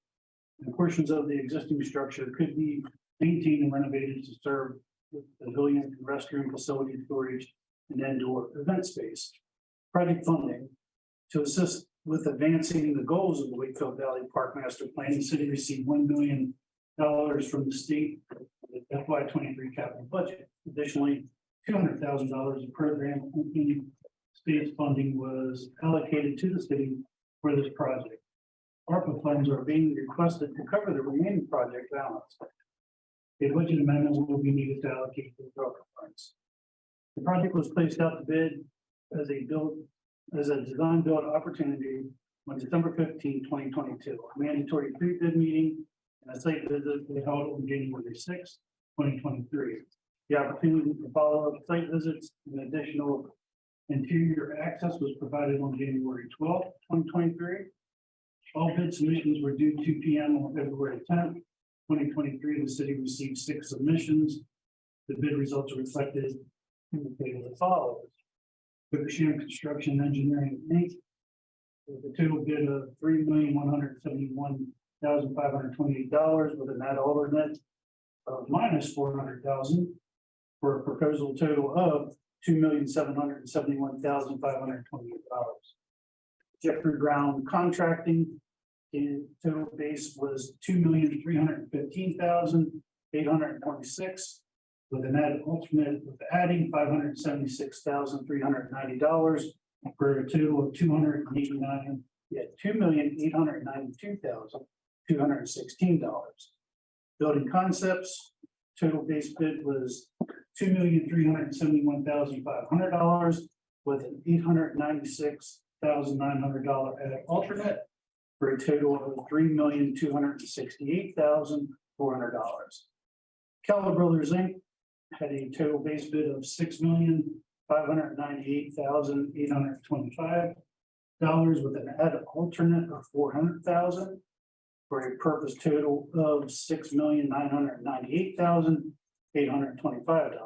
And portions of the existing structure could be maintained and renovated to serve the pavilion and restroom facility, storage, and indoor event space. Project funding. To assist with advancing the goals of the Wakefield Valley Park Master Plan, the city received $1 million from the state FY 23 capital budget. Additionally, $200,000 of program state funding was allocated to the city for this project. ARPA funds are being requested to cover the remaining project balance. A budget amendment will be needed to allocate the ARPA funds. The project was placed out to bid as a design build opportunity on December 15, 2022. A mandatory pre-bid meeting and a site visit was held on January 6, 2023. The opportunity for follow-up site visits and additional interior access was provided on January 12, 2023. All bid submissions were due 2 p.m. on February 10, 2023. The city received 6 submissions. The bid results are reflected in the table as follows. Wickersham Construction Engineering Inc. with a total bid of $3,171,528 with a net alternate of minus $400,000 for a proposal total of $2,771,528. Jeffrey Brown Contracting in total base was $2,315,826 with an added alternate with adding $576,390 for a total of $2,892,216. Building Concepts total base bid was $2,371,500 with an $896,900 added alternate for a total of $3,268,400. Keller Brothers Inc. had a total base bid of $6,598,825 with an added alternate of $400,000 for a purpose total of $6,998,825.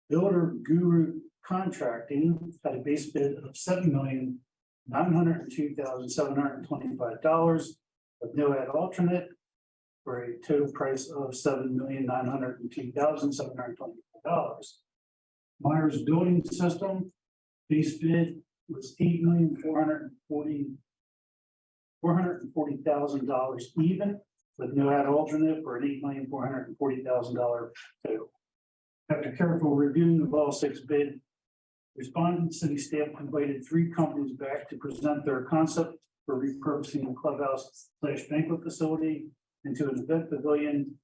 Builder Guru Contracting had a base bid of $7,902,725 with no add alternate for a total price of $7,902,725. Myers Building System base bid was $8,440,000 even with no add alternate for an $8,440,000 total. After careful reviewing of all 6 bid respondents, city staff invited 3 companies back to present their concept for repurposing the clubhouse / banquet facility into an event pavilion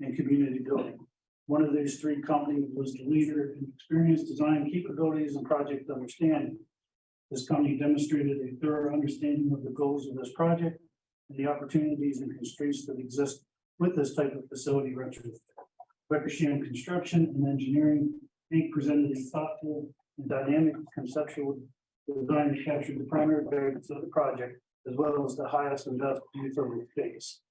and community building. One of those 3 companies was the leader in experienced design capabilities and project understanding. This company demonstrated a thorough understanding of the goals of this project and the opportunities and constraints that exist with this type of facility retrofit. Wickersham Construction and Engineering Inc. presented a thoughtful and dynamic conceptual design to capture the primary benefits of the project, as well as the highest and best use of the space.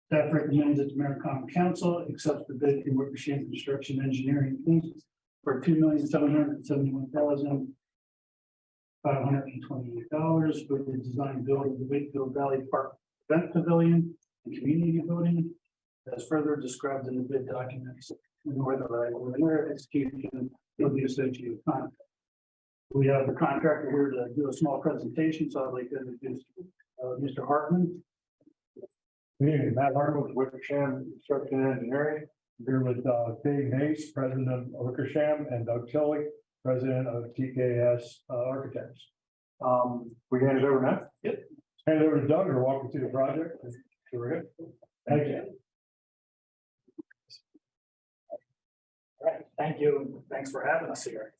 Staff recommends that the Mayor Common Council accepts the bid from Wickersham Construction Engineering Inc. for $2,771,000 $528 for the design build of the Wakefield Valley Park Event Pavilion and Community Building, as further described in the bid documents. In order to execution of the associated contract. We have the contractor here to do a small presentation, so I'd like to introduce Mr. Hartman. Good evening, Matt Hartman with Wickersham Construction and Engineering. I'm here with Dave Hayes, President of Wickersham, and Doug Tilley, President of TKS Architects. We hand it over now? Yep. Hand it over to Doug or walk you through the project. Sure, we're good. Thank you. All right, thank you. Thanks for having us here.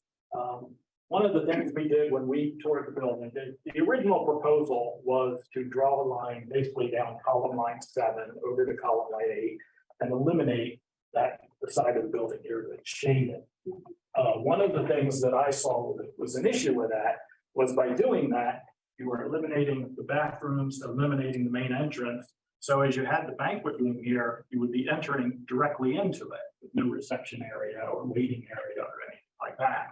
One of the things we did when we toured the building, the original proposal was to draw a line basically down column line 7 over to column line 8 and eliminate that the side of the building here that shaded. One of the things that I saw was an issue with that was by doing that, you were eliminating the bathrooms, eliminating the main entrance. So as you had the banquet room here, you would be entering directly into it with no reception area or waiting area or anything like that.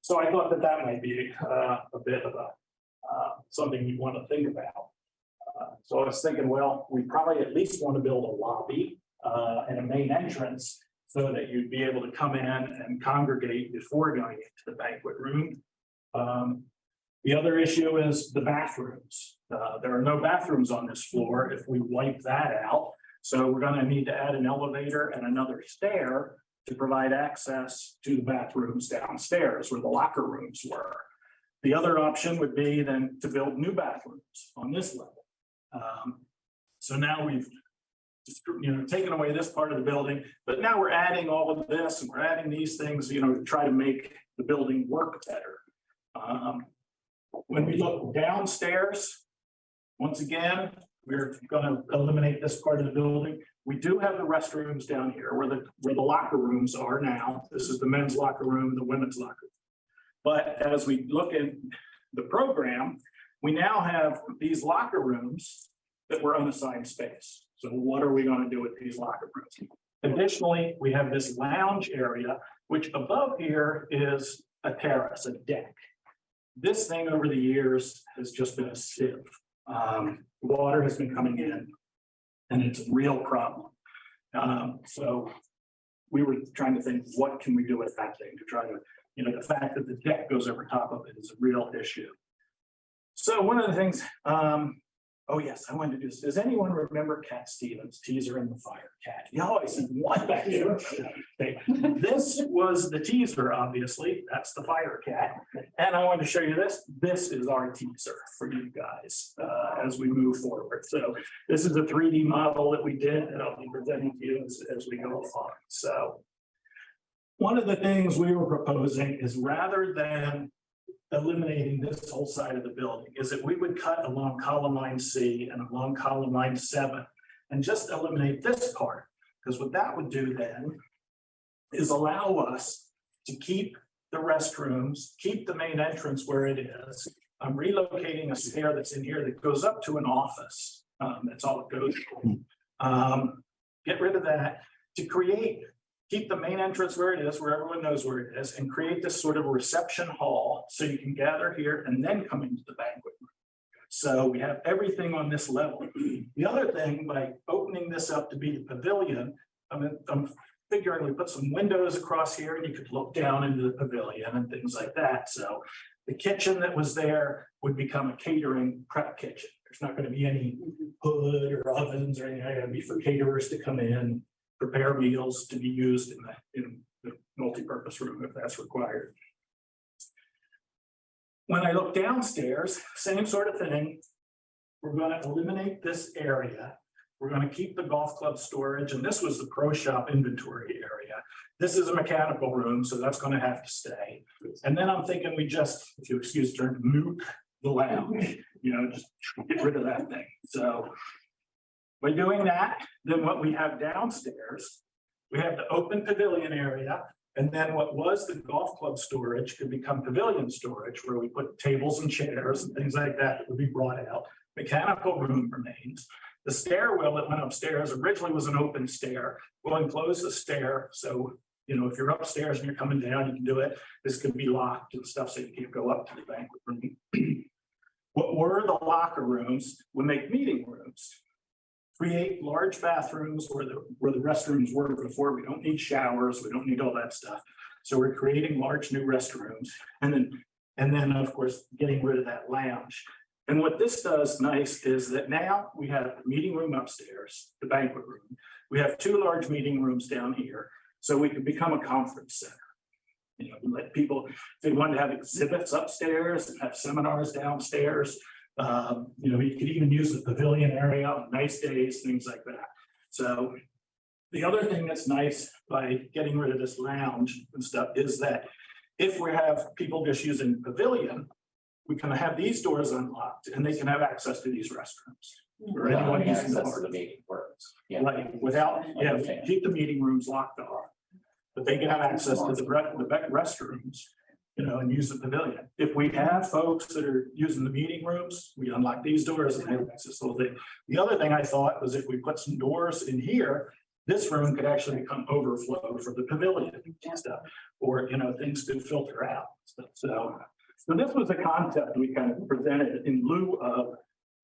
So I thought that that might be a bit of something you want to think about. So I was thinking, well, we probably at least want to build a lobby and a main entrance so that you'd be able to come in and congregate before going into the banquet room. The other issue is the bathrooms. There are no bathrooms on this floor if we wipe that out. So we're going to need to add an elevator and another stair to provide access to the bathrooms downstairs where the locker rooms were. The other option would be then to build new bathrooms on this level. So now we've taken away this part of the building, but now we're adding all of this and we're adding these things, to try to make the building work better. When we look downstairs, once again, we're going to eliminate this part of the building. We do have the restrooms down here where the locker rooms are now. This is the men's locker room, the women's locker room. But as we look at the program, we now have these locker rooms that were unassigned space. So what are we going to do with these locker rooms? Additionally, we have this lounge area, which above here is a terrace, a deck. This thing over the years has just been a sieve. Water has been coming in and it's a real problem. So we were trying to think, what can we do with that thing to try to, the fact that the deck goes over top of it is a real issue. So one of the things, oh yes, I wanted to do this. Does anyone remember Cat Stevens, Teaser and the Fire Cat? You always said what back there. This was the teaser, obviously. That's the Fire Cat. And I wanted to show you this. This is our teaser for you guys as we move forward. So this is a 3D model that we did that I'll be presenting to you as we go along. So one of the things we were proposing is rather than eliminating this whole side of the building is that we would cut along column line C and along column line 7 and just eliminate this part. Because what that would do then is allow us to keep the restrooms, keep the main entrance where it is. I'm relocating a stair that's in here that goes up to an office. That's all it goes to. Get rid of that to keep the main entrance where it is, where everyone knows where it is, and create this sort of reception hall so you can gather here and then come into the banquet room. So we have everything on this level. The other thing, by opening this up to be the pavilion, I'm figuring we put some windows across here and you could look down into the pavilion and things like that. So the kitchen that was there would become a catering prep kitchen. There's not going to be any hood or ovens or anything. It'd be for caterers to come in, prepare meals to be used in the multi-purpose room if that's required. When I look downstairs, same sort of thing. We're going to eliminate this area. We're going to keep the golf club storage, and this was the pro shop inventory area. This is a mechanical room, so that's going to have to stay. And then I'm thinking we just, if you excuse the term, nuke the lounge, just get rid of that thing. So by doing that, then what we have downstairs, we have the open pavilion area, and then what was the golf club storage could become pavilion storage, where we put tables and chairs and things like that would be brought out. Mechanical room remains. The stairwell that went upstairs originally was an open stair. We'll enclose the stair, so You know, if you're upstairs and you're coming down, you can do it. This could be locked and stuff, so you can't go up to the banquet room. What were the locker rooms would make meeting rooms. Create large bathrooms where the restrooms were before. We don't need showers. We don't need all that stuff. So we're creating large new restrooms, and then of course, getting rid of that lounge. And what this does nice is that now we have the meeting room upstairs, the banquet room. We have 2 large meeting rooms down here, so we can become a conference center. You know, let people, if they want to have exhibits upstairs and have seminars downstairs, you know, you could even use the pavilion area on nice days, things like that. So the other thing that's nice by getting rid of this lounge and stuff is that if we have people just using the pavilion, we can have these doors unlocked and they can have access to these restrooms. Or anyone using the park. Like without, yeah, keep the meeting rooms locked off. But they can have access to the restrooms, you know, and use the pavilion. If we have folks that are using the meeting rooms, we unlock these doors and have access to the. The other thing I thought was if we put some doors in here, this room could actually become overflow for the pavilion and stuff, or, you know, things could filter out. So this was a concept we kind of presented in lieu of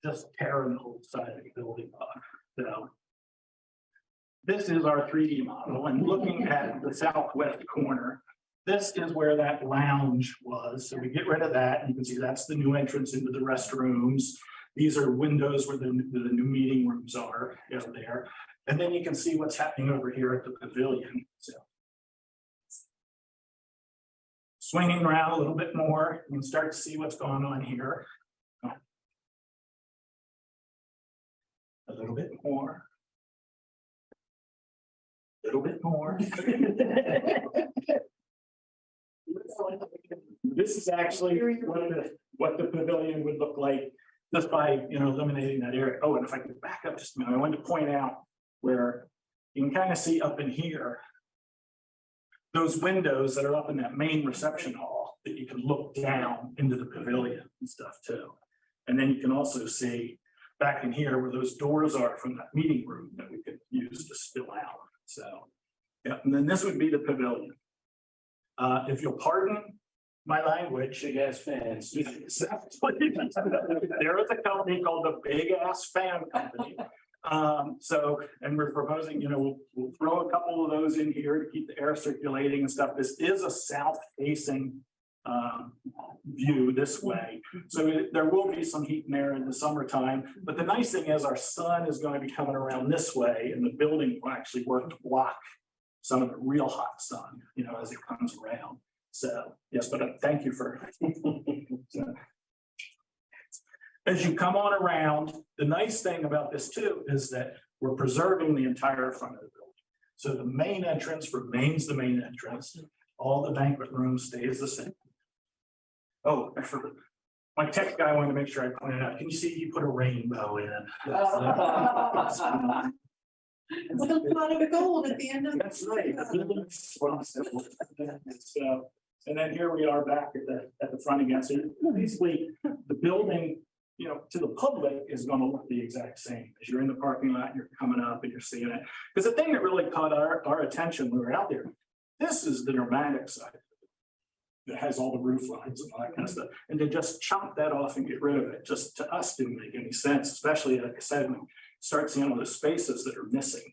just tearing the whole side of the building off. So this is our 3D model, and looking at the southwest corner, this is where that lounge was. So we get rid of that. You can see that's the new entrance into the restrooms. These are windows where the new meeting rooms are out there. And then you can see what's happening over here at the pavilion. So swinging around a little bit more, you can start to see what's going on here. A little bit more. A little bit more. This is actually what the pavilion would look like just by, you know, eliminating that area. Oh, and if I could back up just a minute, I wanted to point out where you can kind of see up in here, those windows that are up in that main reception hall that you can look down into the pavilion and stuff too. And then you can also see back in here where those doors are from that meeting room that we could use to spill out. So, yeah, and then this would be the pavilion. If you'll pardon my language, big ass fans. There is a company called the Big Ass Fan Company. So, and we're proposing, you know, we'll throw a couple of those in here to keep the air circulating and stuff. This is a south-facing view this way. So there will be some heat and air in the summertime. But the nice thing is our sun is going to be coming around this way, and the building will actually work to block some of the real hot sun, you know, as it comes around. So, yes, but thank you for. So, as you come on around, the nice thing about this too is that we're preserving the entire front of the building. So the main entrance remains the main entrance. All the banquet room stays the same. Oh, I forgot. My tech guy wanted to make sure I pointed out. Can you see he put a rainbow in? It's a pot of gold at the end of. That's right. So, and then here we are back at the front again. So basically, the building, you know, to the public is going to look the exact same as you're in the parking lot. You're coming up and you're seeing it. Because the thing that really caught our attention when we were out there, this is the dramatic side. That has all the roof lines and all that kind of stuff, and to just chop that off and get rid of it, just to us didn't make any sense, especially like I said, when you start seeing all the spaces that are missing.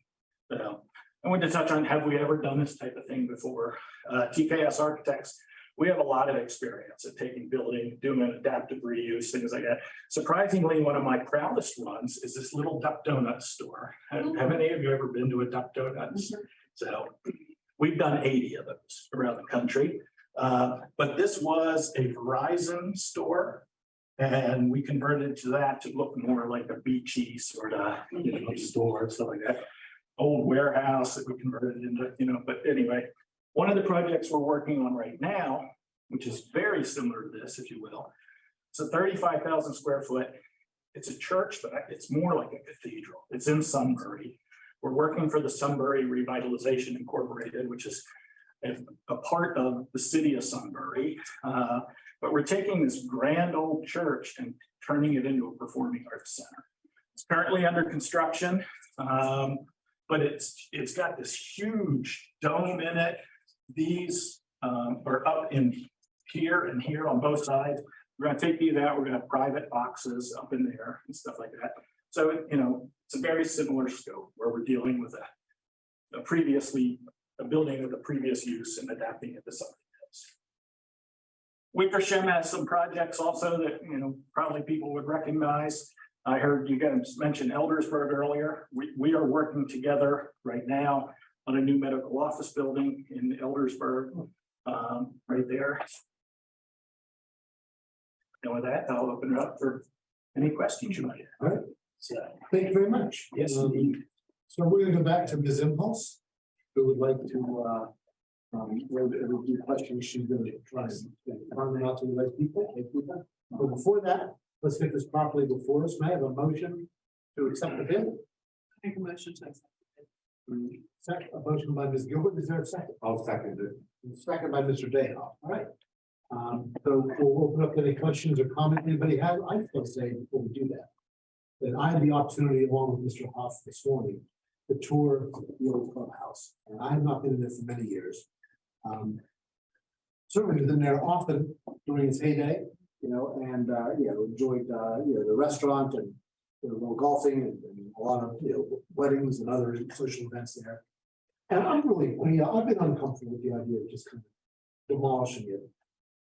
I wanted to touch on, have we ever done this type of thing before? TKS Architects, we have a lot of experience at taking building, doing adaptive reuse, things like that. Surprisingly, one of my proudest ones is this little Duck Donut store. Have any of you ever been to a Duck Donuts? So we've done 80 of those around the country. But this was a Verizon store, and we converted to that to look more like a beachy sort of, you know, store, stuff like that. Old warehouse that we converted into, you know, but anyway, one of the projects we're working on right now, which is very similar to this, if you will, it's a 35,000 square foot. It's a church, but it's more like a cathedral. It's in Sunbury. We're working for the Sunbury Revitalization Incorporated, which is a part of the city of Sunbury, but we're taking this grand old church and turning it into a performing arts center. It's currently under construction, but it's got this huge dome in it. these are up in here and here on both sides. We're gonna take these out, we're gonna have private boxes up in there and stuff like that. So, you know, it's a very similar scope where we're dealing with a building with a previous use and adapting it to something else. Wickersham has some projects also that, you know, probably people would recognize. I heard you guys mention Eldersburg earlier. We are working together right now on a new medical office building in Eldersburg, right there. And with that, I'll open it up for any questions you might have. All right. So, Thank you very much. yes, indeed. So we're gonna go back to Ms. Impulse, who would like to, review questions. She's gonna try and run them out to the right people. But before that, let's get this properly before us. May I have a motion to accept the bid? Make a motion to accept. Second, a motion by Ms. Gilbert. Is there a second? I'll second it. Second by Mr. Dayhoff. All right. So we'll open up any questions or comments anybody has. I still say before we do that I had the opportunity along with Mr. Hoff this morning to tour the old clubhouse. And I have not been in there for many years. Certainly been there often during its heyday, you know, and, enjoyed, the restaurant and, a little golfing and a lot of, weddings and other social events there. And I'm really, I've been uncomfortable with the idea of just kind of demolishing it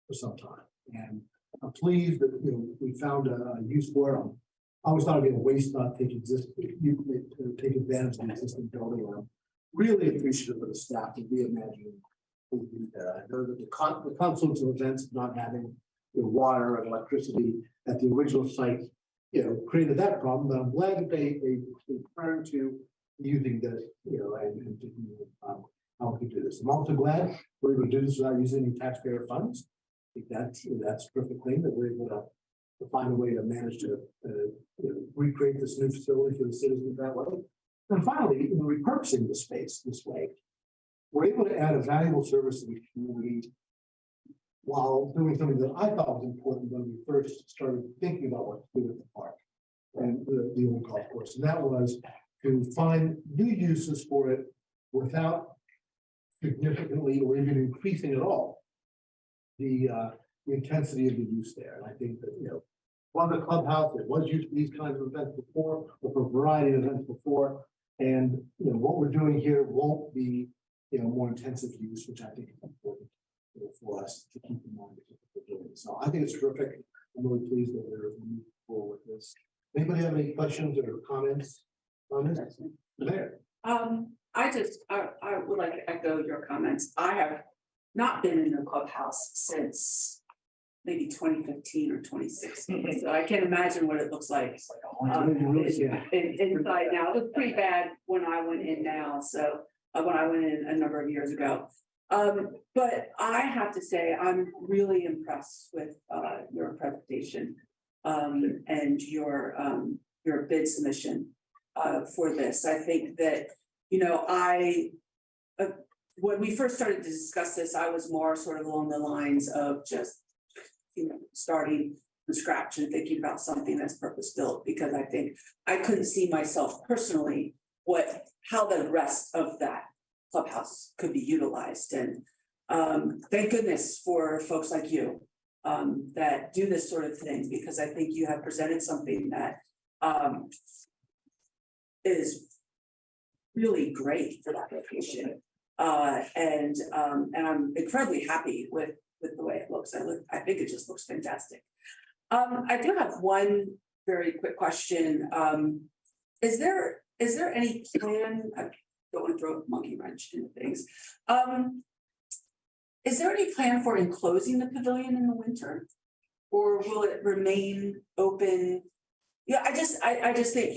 for some time. And I'm pleased that, we found a use for it. I always thought it'd be a waste not to take take advantage of the existing building. I'm really appreciative of the staff to reimagine. I know that the confluence of events of not having water and electricity at the original site, created that problem, but I'm glad that they turned to using this, and how we can do this. I'm also glad we're able to do this without using any taxpayer funds. I think that's a perfect thing that we're able to find a way to manage to recreate this new facility for the citizens that way. And finally, in repurposing the space this way, we're able to add a valuable service to the community while doing something that I thought was important when we first started thinking about what to do with the park and the old golf course. And that was to find new uses for it without significantly or even increasing at all the intensity of the use there. And I think that, on the clubhouse, it was used for these kinds of events before, or for a variety of events before. And, what we're doing here won't be, more intensive use, which I think is important for us to keep in mind. So I think it's terrific. I'm really pleased that we're moving forward with this. Anybody have any questions or comments on this? There. I would like to echo your comments. I have not been in the clubhouse since maybe 2015 or 2016. So I can't imagine what it looks like inside now. It was pretty bad when I went in now. So when I went in a number of years ago. But I have to say, I'm really impressed with your presentation and your bid submission for this. I think that, when we first started to discuss this, I was more sort of along the lines of just, starting from scratch and thinking about something that's purpose built, because I think I couldn't see myself personally how the rest of that clubhouse could be utilized. And thank goodness for folks like you that do this sort of thing, because I think you have presented something that is really great for that location. And I'm incredibly happy with the way it looks. I think it just looks fantastic. I do have one very quick question. Is there any plan? I don't want to throw a monkey wrench into things. Is there any plan for enclosing the pavilion in the winter, or will it remain open? Yeah, I just think,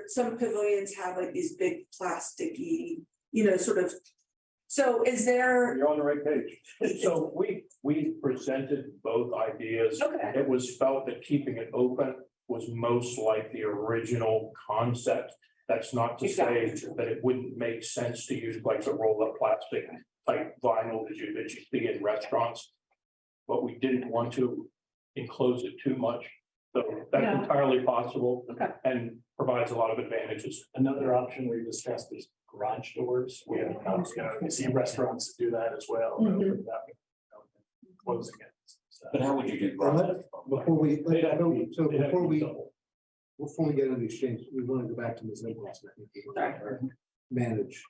some pavilions have like these big plasticky, sort of. So is there? You're on the right page. So we presented both ideas. Okay. It was felt that keeping it open was most like the original concept. That's not to say that it wouldn't make sense to use like the roll up plastic type vinyl that you see in restaurants. But we didn't want to enclose it too much. So that's entirely possible. Okay. And provides a lot of advantages. Another option we discussed is garage doors. We have, you see restaurants that do that as well. Mhm. Closing it. But how would you do? Before we, They'd have to be- so they'd have to before be we, double. before we get into the exchange, we want to go back to Ms. Nichols. I think we want to manage.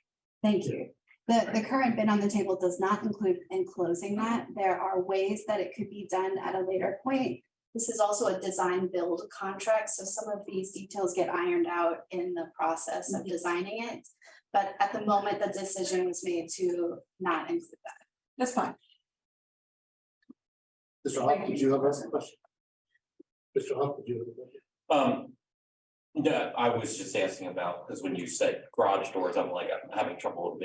Thank you. The current bid on the table does not include enclosing that. There are ways that it could be done at a later point. This is also a design build contract, so some of these details get ironed out in the process of designing it. But at the moment, the decision was made to not include that. That's fine. Mr. Hawk, did you have a question? Mr. Hawk, did you have a question? Yeah, I was just asking about, because when you said garage doors, I'm like, I'm having trouble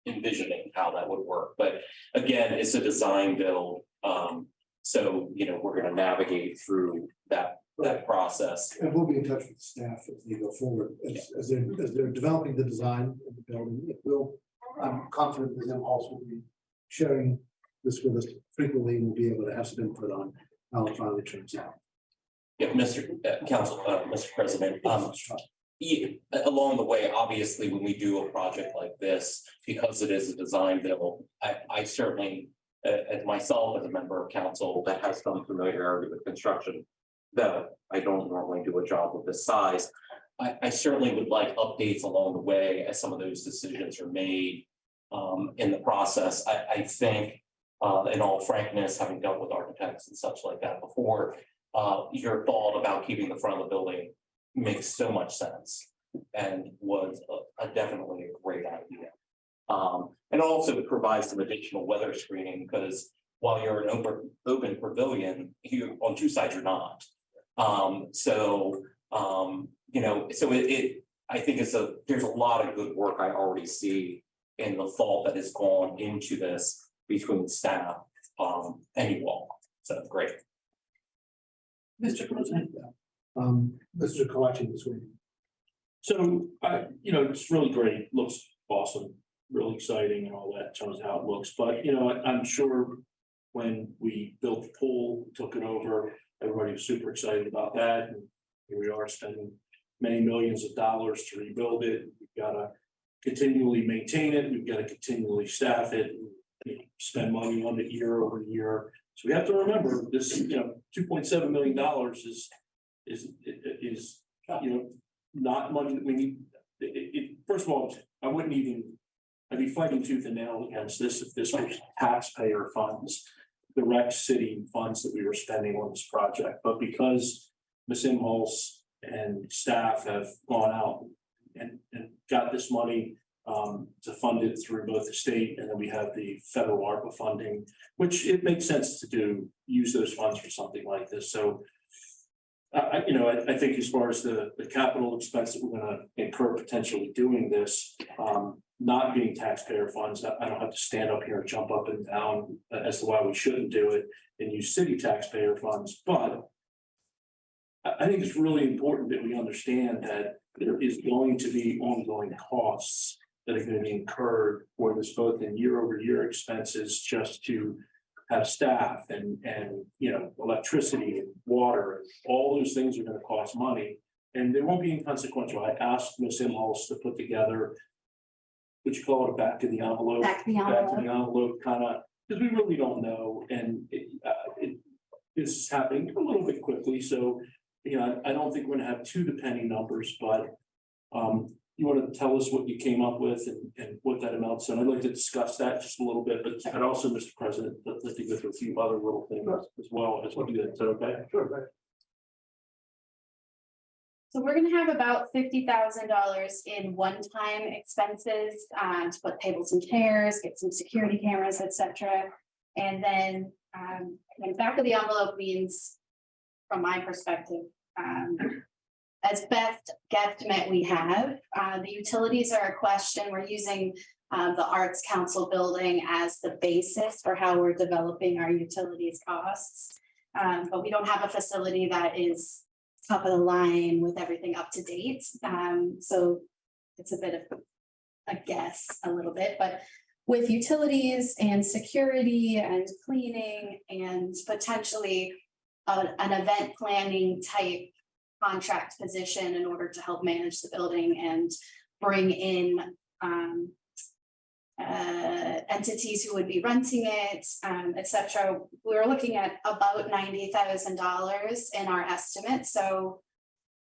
envisioning how that would work, but again, it's a design build. So, you know, we're gonna navigate through that process. And we'll be in touch with the staff as they go forward, as they're developing the design of the building. It will, I'm confident that also will be sharing this with us frequently, and we'll be able to have some input on how it finally turns out. Yeah, Mr. Mr. President, along the way, obviously, when we do a project like this, because it is a design build, I certainly, as myself, as a member of council that has some familiarity with construction, though I don't normally do a job of this size, I certainly would like updates along the way as some of those decisions are made in the process. I think, in all frankness, having dealt with architects and such like that before, your thought about keeping the front of the building makes so much sense and was definitely a great idea. And also it provides some additional weather screening, because while you're an open pavilion, you on two sides you're not. You know, so I think there's a lot of good work I already see in the thought that has gone into this between staff and you all. So great. Mr. President. Mr. Kalachi this week. So, you know, it's really great, looks awesome, really exciting and all that, in terms of how it looks, but, you know, I'm sure when we built the pool, took it over, everybody was super excited about that, and here we are spending many millions of dollars to rebuild it. We've got to continually maintain it, we've got to continually staff it, and spend money on it year over year. So we have to remember this, you know, $2.7 million is you know, not money that we need. First of all, I'd be fighting tooth and nail against this if this was taxpayer funds, direct city funds that we were spending on this project. But because Ms. Imholz and staff have gone out and got this money to fund it through both the state, and then we have the federal ARPA funding, which it makes sense to use those funds for something like this. So I think as far as the capital expense that we're going to incur potentially doing this, not being taxpayer funds, I don't have to stand up here and jump up and down as to why we shouldn't do it and use city taxpayer funds. But I think it's really important that we understand that there is going to be ongoing costs that are going to be incurred for this, both in year over year expenses just to have staff and you know, electricity and water, and all those things are going to cost money, and they won't be inconsequential. I asked Ms. Imholz to put together, what you call it, a back of the envelope. Back of the envelope. Kind of, because we really don't know, and this is happening a little bit quickly. So, you know, I don't think we're going to have two penny numbers, but you want to tell us what you came up with and what that amounts to? And I'd like to discuss that just a little bit, but I'd also, Mr. President, let me go through a few other little things as well as what you did. Is that okay? Sure, right. So we're gonna have about $50,000 in one-time expenses to put tables and chairs, get some security cameras, etc. And then back of the envelope means, from my perspective, as best guesstimate we have, the utilities are a question. We're using the Arts Council building as the basis for how we're developing our utilities costs. But we don't have a facility that is top of the line with everything up to date. So it's a bit of a guess a little bit, but with utilities and security and cleaning and potentially an event planning type contract position in order to help manage the building and bring in entities who would be renting it, et cetera. We were looking at about $90,000 in our estimate, so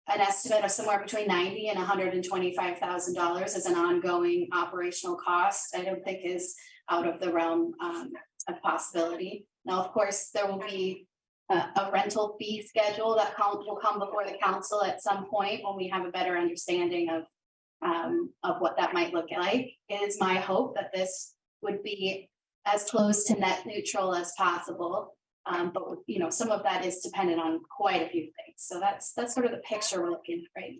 an estimate of somewhere between $90,000 and $125,000 as an ongoing operational cost, I don't think is out of the realm of possibility. Now, of course, there will be a rental fee schedule that will come before the council at some point when we have a better understanding of what that might look like. It is my hope that this would be as close to net neutral as possible. But you know, some of that is dependent on quite a few things. So that's sort of the picture we're looking at right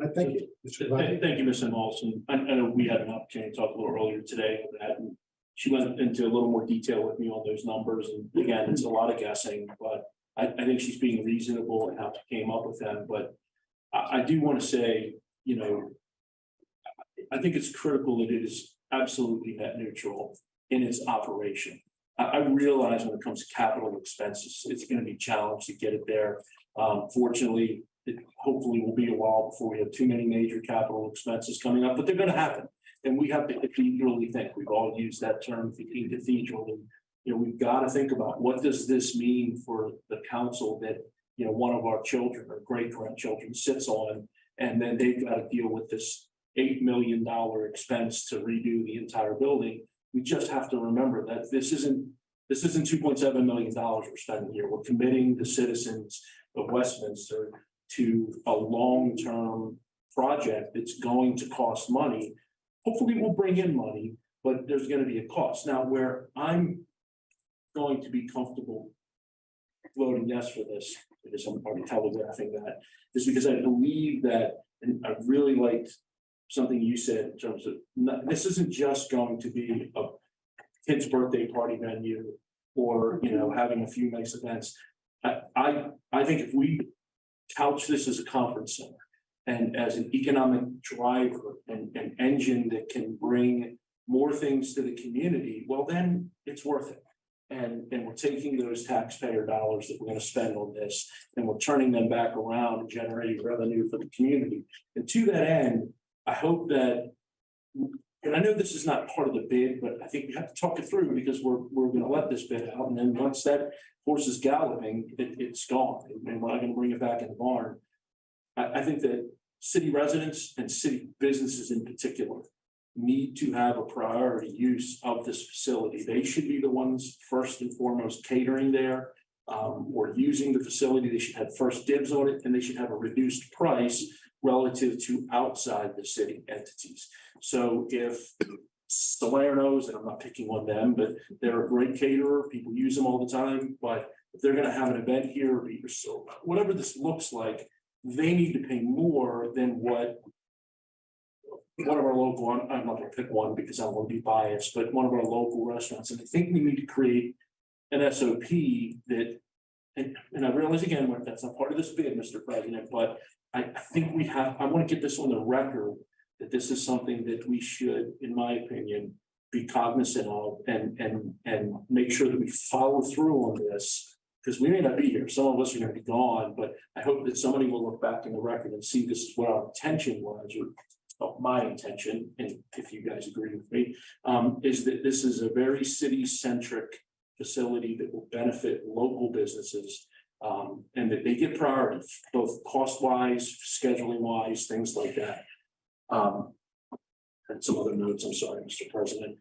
now. Thank you. Mr. Levy. Thank you, Ms. Olson. I know we had an opportunity to talk a little earlier today on that, and she went into a little more detail with me on those numbers. And again, it's a lot of guessing, but I think she's being reasonable in how she came up with them. But I do want to say, you know, I think it's critical that it is absolutely net neutral in its operation. I realize when it comes to capital expenses, it's going to be challenged to get it there. Fortunately, it hopefully will be a while before we have too many major capital expenses coming up, but they're going to happen. And we have to cathedrally think. We've all used that term, thinking cathedral. And, you know, we've got to think about what does this mean for the council that, you know, one of our children or great grandchildren sits on, and then they've got to deal with this $8 million expense to redo the entire building. We just have to remember that this isn't $2.7 million we're spending here. We're committing the citizens of Westminster to a long-term project that's going to cost money. Hopefully we'll bring in money, but there's going to be a cost. Now, where I'm going to be comfortable voting yes for this, because I'm already telegraphing that, is because I believe that, and I really liked something you said in terms of this isn't just going to be a kid's birthday party venue or, you know, having a few nice events. I think if we couch this as a conference center and as an economic driver and an engine that can bring more things to the community, well, then it's worth it. And we're taking those taxpayer dollars that we're going to spend on this and we're turning them back around and generating revenue for the community. And to that end, I hope that, and I know this is not part of the bid, but I think we have to talk it through because we're going to let this bid out. And then once that horse is galloping, it's gone. And we're not going to bring it back in the barn. I think that city residents and city businesses in particular need to have a priority use of this facility. They should be the ones first and foremost catering there or using the facility. They should have first dibs on it and they should have a reduced price relative to outside the city entities. So if Salerno's, and I'm not picking on them, but they're a great caterer, people use them all the time, but if they're gonna have an event here, or so whatever this looks like, they need to pay more than what one of our local, I'm not gonna pick one because I don't want to be biased, but one of our local restaurants, and I think we need to create an SOP that, and I realize again, that's not part of this bid, Mr. President, but I think I want to get this on the record that this is something that we should, in my opinion, be cognizant of and make sure that we follow through on this, because we may not be here. Some of us are going to be gone, but I hope that somebody will look back in the record and see this is what our intention was, or my intention, and if you guys agree with me, is that this is a very city-centric facility that will benefit local businesses. And that they get priority, both cost-wise, scheduling-wise, things like that. And some other notes, I'm sorry, Mr. President.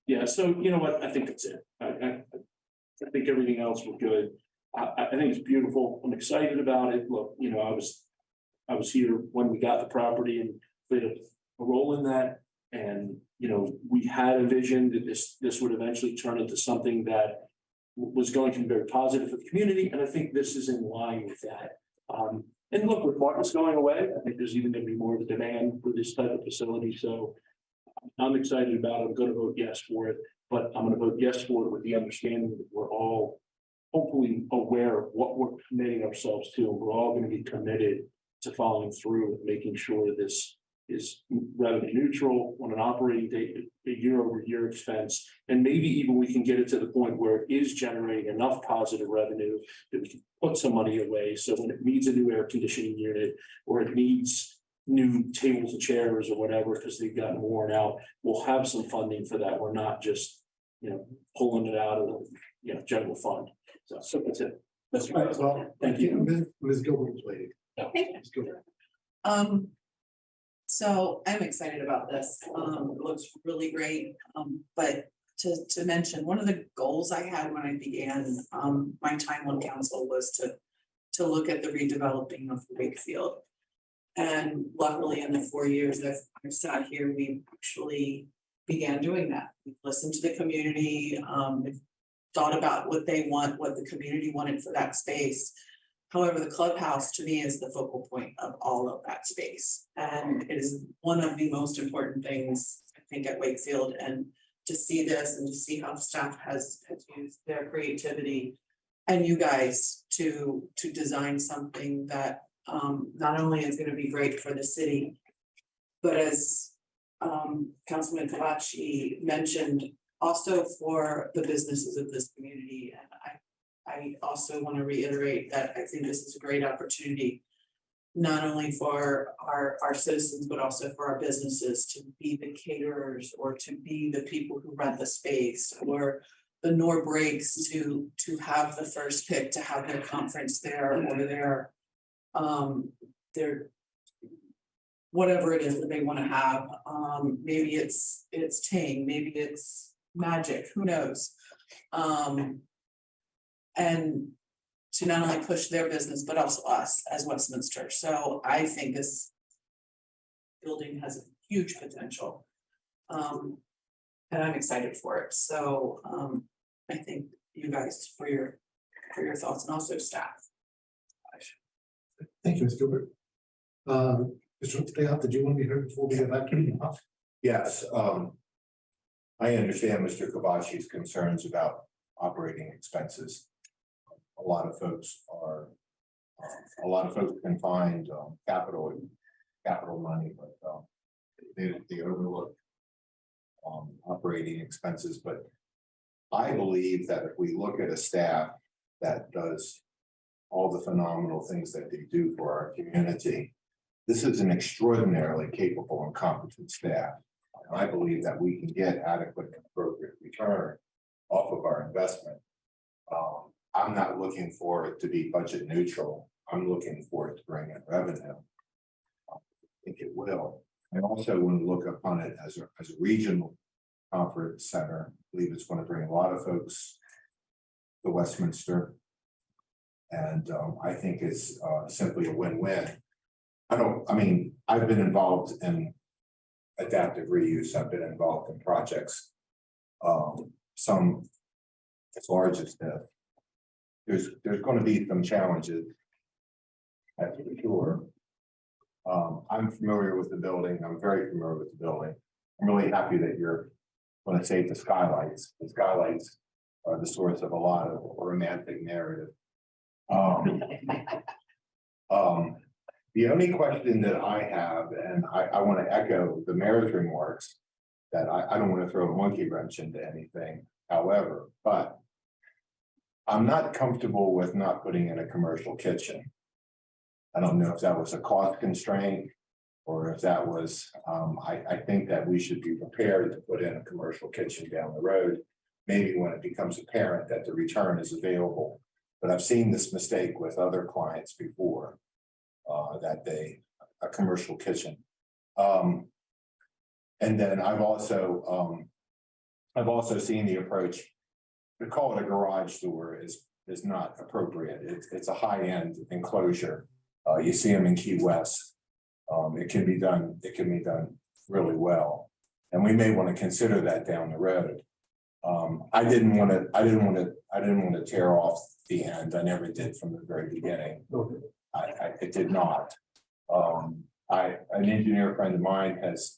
Yeah, so you know what, I think that's it. I think everything else we're good. I think it's beautiful. I'm excited about it. Look, you know, I was here when we got the property and played a role in that. And, you know, we had a vision that this would eventually turn into something that was going to be very positive for the community, and I think this is in line with that. And look, with Martin's going away, I think there's even going to be more of a demand for this type of facility. So I'm excited about it. I'm going to vote yes for it, but I'm going to vote yes for it with the understanding that we're all hopefully aware of what we're committing ourselves to. We're all going to be committed to following through and making sure this is revenue neutral on an operating date, a year-over-year expense. And maybe even we can get it to the point where it is generating enough positive revenue that we can put some money away. So when it needs a new air conditioning unit, or it needs new tables and chairs or whatever, because they've gotten worn out, we'll have some funding for that. We're not just, pulling it out of the, general fund. So that's it. That's right. Well, Thank you. Ms. Gilbert's waiting. Ms. Gilbert. So I'm excited about this. It looks really great. But to mention, one of the goals I had when I began my time on council was to look at the redeveloping of Wakefield. And luckily, in the 4 years I've sat here, we actually began doing that. We've listened to the community, we've thought about what they want, what the community wanted for that space. However, the clubhouse to me is the focal point of all of that space. And it is one of the most important things, I think, at Wakefield. And to see this and to see how the staff has used their creativity and you guys to design something that not only is going to be great for the city, but as Councilman Kavachi mentioned, also for the businesses of this community. And I also want to reiterate that I think this is a great opportunity, not only for our citizens, but also for our businesses to be the caterers or to be the people who rent the space, or the Nor Breaks to have the first pick, to have their conference there, or their whatever it is that they want to have. Maybe it's Ting, maybe it's Magic, who knows? And to not only push their business, but also us as Westminster. So I think this building has a huge potential. And I'm excited for it. So I thank you guys for your thoughts, and also staff. Thank you, Ms. Gilbert. Mr. Leon, did you want to be heard before we go back to the off? Yes, I understand Mr. Kavachi's concerns about operating expenses. A lot of folks can find capital money, but they overlook operating expenses. But I believe that if we look at a staff that does all the phenomenal things that they do for our community, this is an extraordinarily capable and competent staff. And I believe that we can get adequate and appropriate return off of our investment. I'm not looking for it to be budget neutral. I'm looking for it to bring in revenue. I think it will. I also want to look upon it as a regional conference center. I believe it's going to bring a lot of folks to Westminster. And I think it's simply a win-win. I've been involved in adaptive reuse. I've been involved in projects, some as large as this. There's going to be some challenges, that's for sure. I'm familiar with the building. I'm very familiar with the building. I'm really happy that you're going to save the skylights. The skylights are the source of a lot of romantic narrative. The only question that I have, and I want to echo the mayor's remarks, that I don't want to throw a monkey wrench into anything, however, but I'm not comfortable with not putting in a commercial kitchen. I don't know if that was a cost constraint or if that was, I think that we should be prepared to put in a commercial kitchen down the road, maybe when it becomes apparent that the return is available. But I've seen this mistake with other clients before, a commercial kitchen. And then I've also seen the approach to call it a garage door is not appropriate. It's a high-end enclosure. You see them in Key West. It can be done really well. And we may want to consider that down the road. I didn't want to tear off the end. I never did from the very beginning. It did not. An engineer friend of mine has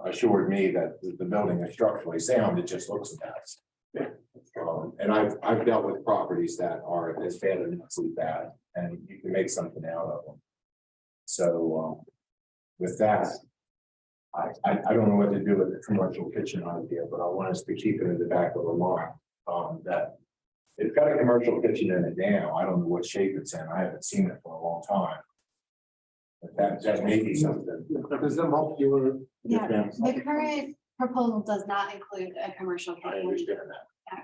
assured me that the building is structurally sound. It just looks a mess. And I've dealt with properties that are as bad as absolutely bad, and you can make something out of them. So with that, I don't know what to do with the commercial kitchen idea, but I want us to keep it in the back of the mind, that. It's got a commercial kitchen in it now. I don't know what shape it's in. I haven't seen it for a long time. But that may be something. Does that help you? Yeah, the current proposal does not include a commercial I kitchen. understand that. Yeah.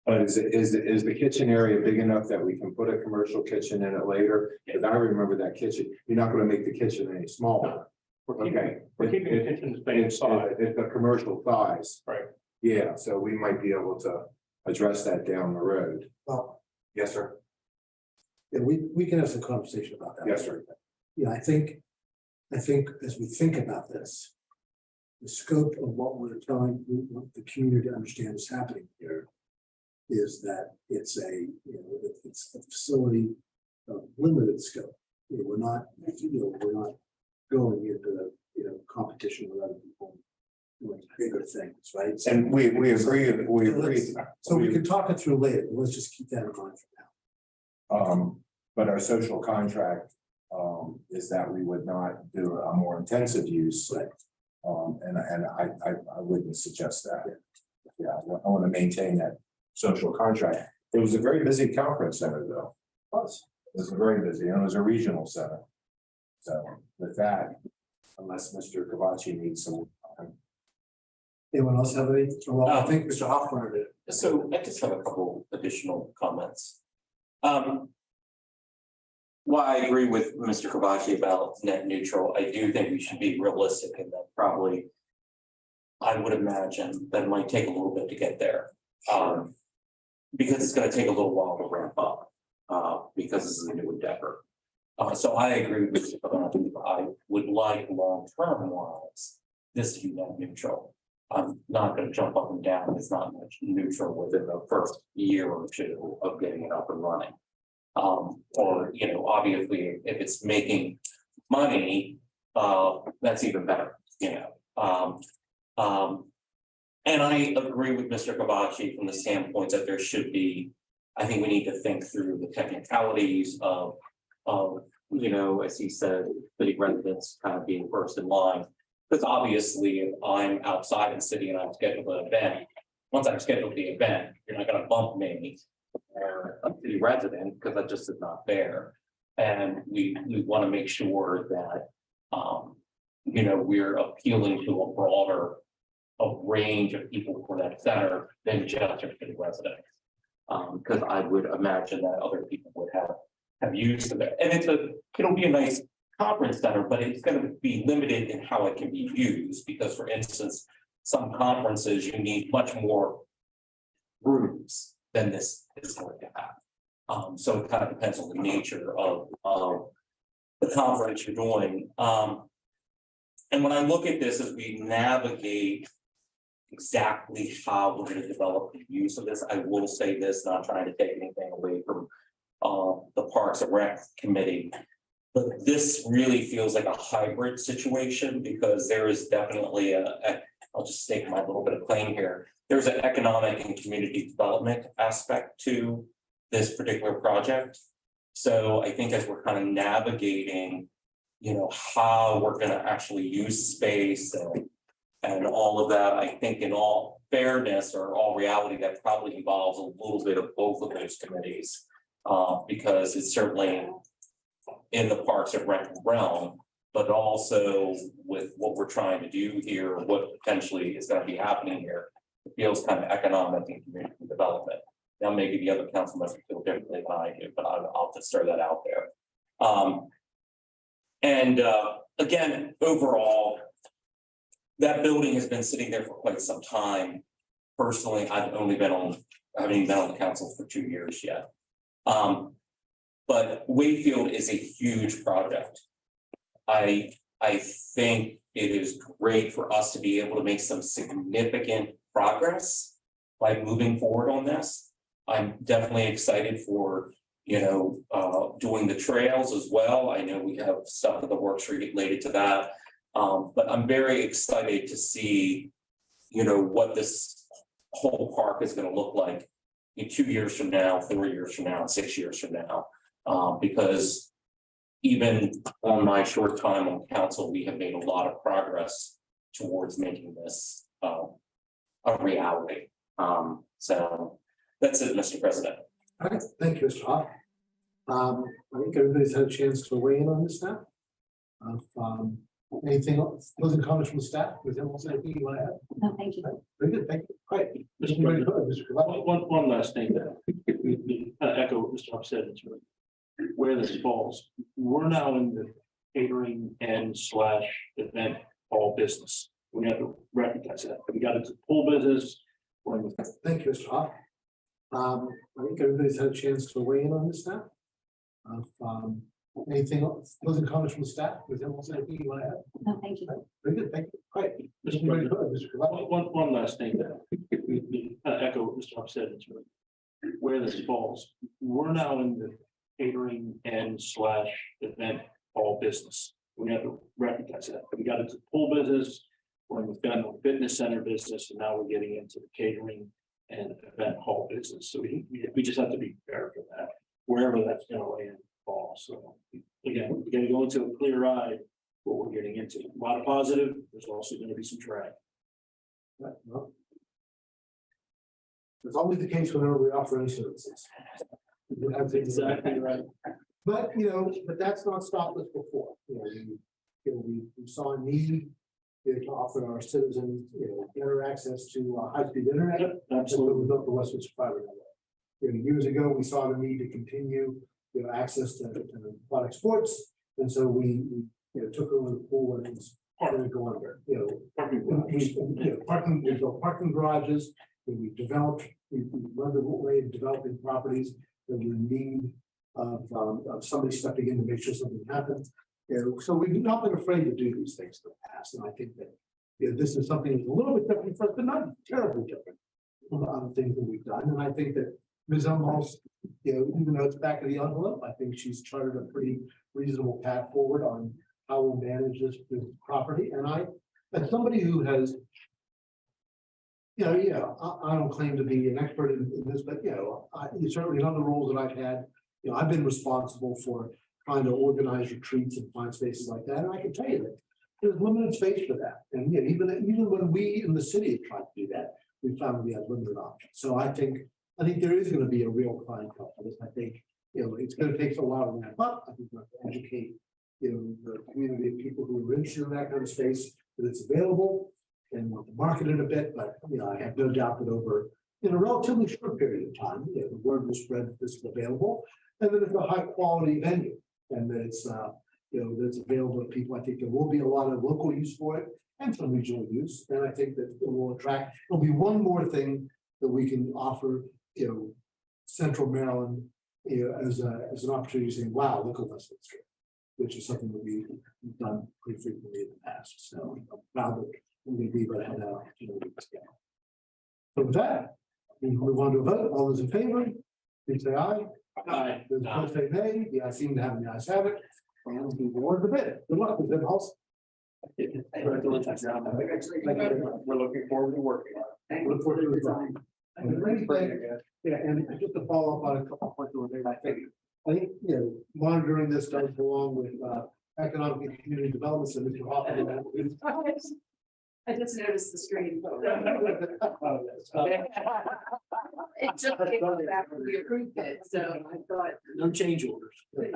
But is the kitchen area big enough that we can put a commercial kitchen in it later? Because I remember that kitchen, you're not gonna make the kitchen any smaller. Okay. We're keeping the kitchen the same size. It's a commercial size. Right. Yeah, so we might be able to address that down the road. Well, Yes, sir. yeah, we can have some conversation about that. Yes, sir. Yeah, I think as we think about this, the scope of what we're telling what the community to understand is happening here is that it's it's a facility of limited scope. We're not going into, competition with other people doing bigger things, right? And we agree. So we can talk it through later, but let's just keep that in mind for now. But our social contract, is that we would not do a more intensive use. Right. And I wouldn't suggest that. Yeah, I want to maintain that social contract. It was a very busy conference center though. It was very busy, and it was a regional center. So with that, unless Mr. Kavachi needs some. Anyone else have any? Well, I think Mr. Hoffman did. So I just have a couple additional comments. While I agree with Mr. Kavachi about net neutral, I do think we should be realistic in that probably. I would imagine that it might take a little bit to get there. Because it's gonna take a little while to ramp up, because this is a new endeavor. So I agree with Mr. Kavachi. I would like long-term wise, this to be net neutral. I'm not gonna jump up and down. It's not much neutral within the first year or two of getting it up and running. Or, obviously, if it's making money, that's even better, And I agree with Mr. Kavachi from the standpoint that there should be, I think we need to think through the technicalities of, as he said, city residents kind of being first in line. Because obviously, if I'm outside the city and I'm scheduled an event, once I'm scheduled the event, you're not gonna bump me or a city resident, because that just is not fair. And we want to make sure that, we're appealing to a broader range of people for that center than just your city residents. Because I would imagine that other people would have use of it. And it'll be a nice conference center, but it's going to be limited in how it can be used. Because for instance, some conferences, you need much more rooms than this is going to have. So it kind of depends on the nature of the conference you're doing. And when I look at this as we navigate exactly how we're going to develop the use of this, I will say this, not trying to take anything away from the Parks and Rec Committee. But this really feels like a hybrid situation because there is definitely I'll just stake my little bit of claim here. There's an economic and community development aspect to this particular project. So I think as we're kind of navigating, how we're going to actually use space and all of that, I think in all fairness or all reality, that probably involves a little bit of both of those committees. Because it's certainly in the Parks and Rec realm, but also with what we're trying to do here, what potentially is going to be happening here, it feels kind of economic and community development. Now, maybe the other council members feel differently than I do, but I'll just throw that out there. Again, overall, that building has been sitting there for quite some time. Personally, I haven't even been on the council for 2 years yet. But Wakefield is a huge project. I think it is great for us to be able to make some significant progress by moving forward on this. I'm definitely excited for, doing the trails as well. I know we have stuff in the works related to that. But I'm very excited to see, what this whole park is going to look like in 2 years from now, 4 years from now, and 6 years from now. Because even on my short time on council, we have made a lot of progress towards making this a reality. So that's it, Mr. President. All right, thank you, Mr. Hawk. I think everybody's had a chance to weigh in on this now. Anything else, closing comments from the staff? Was there anything you want to add? No, thank you. Very good, thank you. Great. Mr. Very President, good, Mr. Cavali. one last thing that we echo what Mr. Hawk said, it's really where this falls. We're now in the catering and / event hall business. We have to recognize that. We got into pool business. We're in the Thank you, Mr. Hawk. I think everybody's had a chance to weigh in on this now. Anything else, closing comments from the staff? Was there anything you want to add? No, thank you. Very good, thank you. Great. Mr. Very President, good, Mr. Cavali. one last thing that we echo what Mr. Hawk said, it's really where this falls. We're now in the catering and / event hall business. We have to recognize that. We got into pool business, we're in the fitness center business, and now we're getting into the catering and event hall business. So we just have to be prepared for that, wherever that's gonna land fall. So again, we gotta go into a clear eye what we're getting into. A lot of positive, there's also gonna be some drag. Right, well, it's always the case whenever we offer any services. That's exactly right. But, but that's not stopped us before, we saw a need to offer our citizens, better access to high-speed internet. Yep, That's what absolutely. we built the Westminster Fiber Network. Years ago, we saw the need to continue, access to aquatic sports, and so we took over the pool and it was going to go under, we built parking garages, and we run the way of developing properties that we need of somebody stepping in to make sure something happens. So we've not been afraid to do these things in the past, and I think that this is something that's a little bit different for us, but not terribly different from other things that we've done. And I think that Ms. Elmhurst, even though it's back of the envelope, I think she's charted a pretty reasonable path forward on how we'll manage this property. And as somebody who has, I don't claim to be an expert in this, but certainly in other roles that I've had, I've been responsible for trying to organize retreats and find spaces like that. And I can tell you that there's limited space for that. And even when we in the city have tried to do that, we found we had limited options. So I think there is going to be a real clientele for this. I think, it's going to take a while to ramp up. I think we have to educate, the community of people who are interested in that kind of space, that it's available and want to market it a bit. But, I have no doubt that over in a relatively short period of time, the word will spread that this is available, and that it's a high quality venue, and that it's, that it's available to people. I think there will be a lot of local use for it and some regional use. And I think that it will attract, there'll be one more thing that we can offer, Central Maryland, as an opportunity to say, wow, look at Westminster, which is something that we've done pretty frequently in the past. So I'm proud that we're going to be able to have that opportunity. So with that, we move on to a vote. All those in favor, please say aye. Aye. Those opposed say nay. The ayes seem to have the ayes have it. And we award the bid. Good luck with it, also. We're looking forward to working on it. Look forward to it. And just to follow up on a couple of points that were made, I think, monitoring this does belong with economic and community development. So Mr. Hoffman. I just noticed the screen. It just came up after we approved it, so I thought. No change orders. Like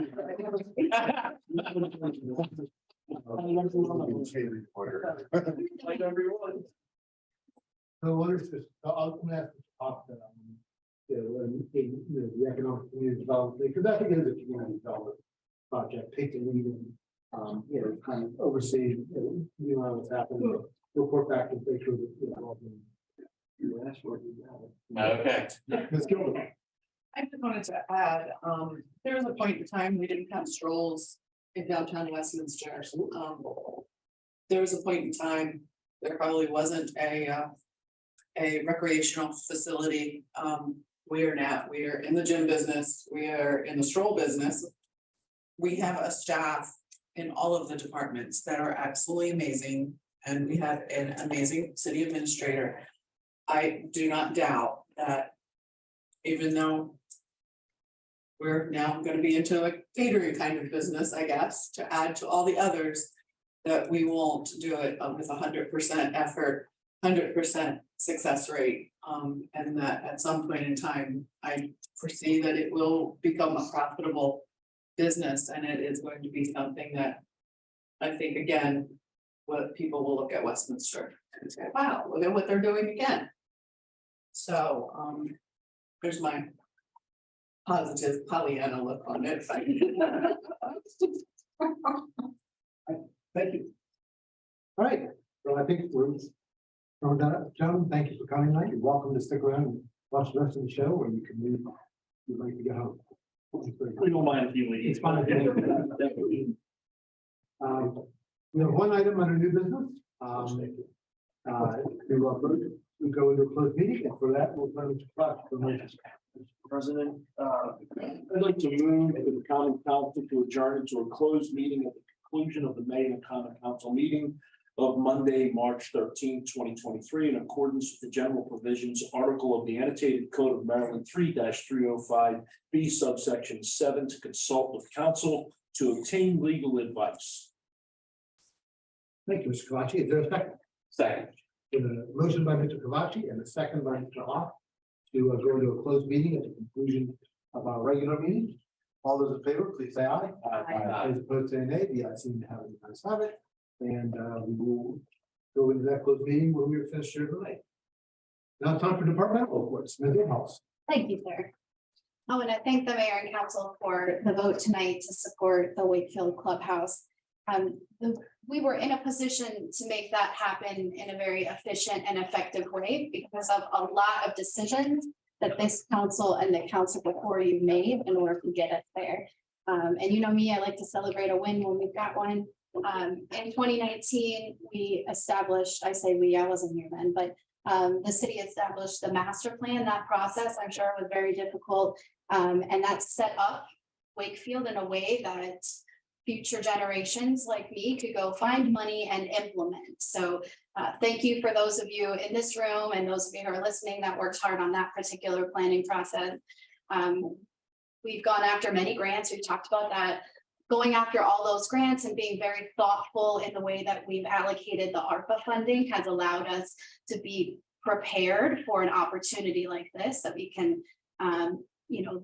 everyone. So what is this? I'll ask to talk to the economic community development, because I think it is a community development project, take the lead and kind of oversee, what's happening, report back and make sure that, Okay. Ms. Gilman. I just wanted to add, there was a point in time we didn't have strolls in downtown Westminster. There was a point in time, there probably wasn't a recreational facility. We are in the gym business, we are in the stroll business. We have a staff in all of the departments that are absolutely amazing, and we have an amazing city administrator. I do not doubt that even though we're now gonna be into a catering kind of business, I guess, to add to all the others. That we won't do it with 100% effort, 100% success rate. And that at some point in time, I foresee that it will become a profitable business, and it is going to be something that I think, again, what people will look at Westminster and say, wow, look at what they're doing again. So, there's my positive Pollyanna look on it. Thank you. All right, well, I think we're throwing that up. Gentlemen, thank you for coming tonight. You're welcome to stick around and watch the rest of the show, or you can leave. You'd like to get home. We don't mind if you leave. It's fine. We have one item under new business. We go into a closed meeting, and for that, we'll turn to Mr. President, I'd like to move the common council to adjourn into a closed meeting at the conclusion of the May and Common Council meeting of Monday, March 13, 2023, in accordance with the general provisions article of the annotated code of Maryland 3-305B subsection 7 to consult with counsel to obtain legal advice. Thank you, Mr. Kavachi. Is there a second? Second. With a motion by Mr. Kavachi and a second by Mr. Hawk to go into a closed meeting at the conclusion of our regular meeting. All those in favor, please say aye. Aye. As opposed to nay, the ayes seem to have it, the ayes have it. And we will go into that closed meeting when we are finished here tonight. Now it's time for departmental reports. Ms. Inhouse. Thank you, sir. I want to thank the mayor and council for the vote tonight to support the Wakefield Clubhouse. We were in a position to make that happen in a very efficient and effective way because of a lot of decisions that this council and the council before you made in order to get us there. And you know me, I like to celebrate a win when we've got one. In 2019, we established, I say we, I wasn't here then, but the city established the master plan. That process, I'm sure, was very difficult. And that set up Wakefield in a way that future generations like me could go find money and implement. So thank you for those of you in this room and those of you who are listening that worked hard on that particular planning process. We've gone after many grants. We've talked about that. Going after all those grants and being very thoughtful in the way that we've allocated the ARPA funding has allowed us to be prepared for an opportunity like this that we can,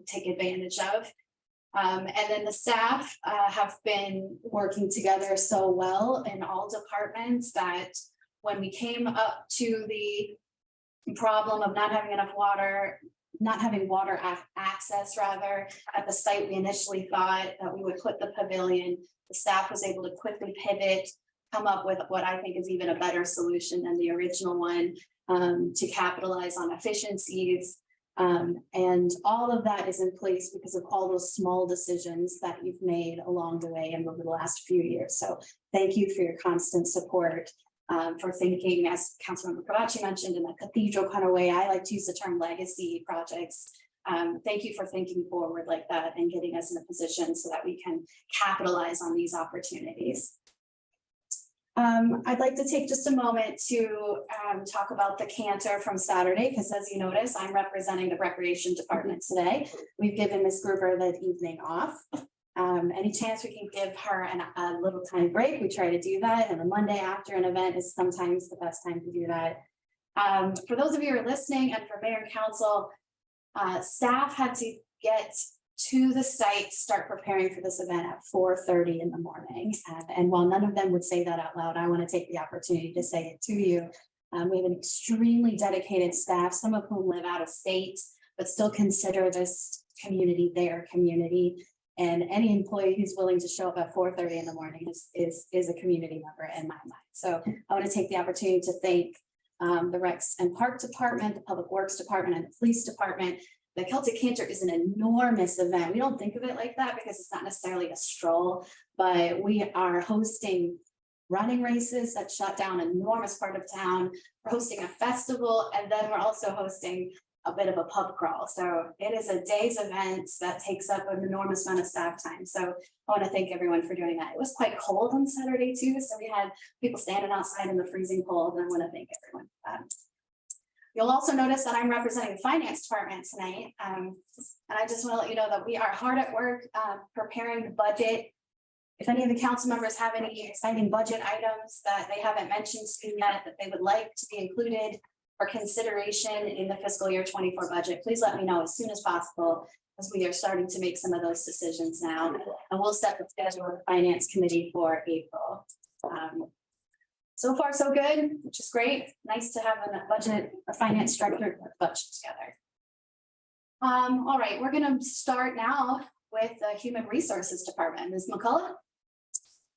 take advantage of. And then the staff have been working together so well in all departments that when we came up to the problem of not having enough water, not having water access rather at the site, we initially thought that we would put the pavilion. The staff was able to quickly pivot, come up with what I think is even a better solution than the original one, to capitalize on efficiencies. And all of that is in place because of all those small decisions that you've made along the way and over the last few years. So thank you for your constant support, for thinking, as Councilmember Kavachi mentioned, in a cathedral kind of way. I like to use the term legacy projects. Thank you for thinking forward like that and getting us in a position so that we can capitalize on these opportunities. I'd like to take just a moment to talk about the canter from Saturday, because as you notice, I'm representing the Recreation Department today. We've given Ms. Gruber the evening off. Any chance we can give her a little time break, we try to do that. And the Monday after an event is sometimes the best time to do that. For those of you who are listening and for Mayor and Council, staff had to get to the site, start preparing for this event at 4:30 in the morning. And while none of them would say that out loud, I want to take the opportunity to say it to you. We have an extremely dedicated staff, some of whom live out of state, but still consider this community their community. And any employee who's willing to show up at 4:30 in the morning is a community member in my mind. So I want to take the opportunity to thank the Recs and Park Department, the Public Works Department, and the Police Department. The Celtic Canter is an enormous event. We don't think of it like that because it's not necessarily a stroll, but we are hosting running races that shut down an enormous part of town. We're hosting a festival, and then we're also hosting a bit of a pub crawl. So it is a day's event that takes up an enormous amount of staff time. So I want to thank everyone for doing that. It was quite cold on Saturday too, so we had people standing outside in the freezing cold, and I want to thank everyone for that. You'll also notice that I'm representing the finance department tonight. And I just want to let you know that we are hard at work preparing the budget. If any of the council members have any exciting budget items that they haven't mentioned to you yet that they would like to be included for consideration in the fiscal year 24 budget, please let me know as soon as possible, as we are starting to make some of those decisions now. And we'll set the schedule with the finance committee for April. So far, so good, which is great. Nice to have a finance director budget together. All right, we're gonna start now with the Human Resources Department. Ms. McCullough?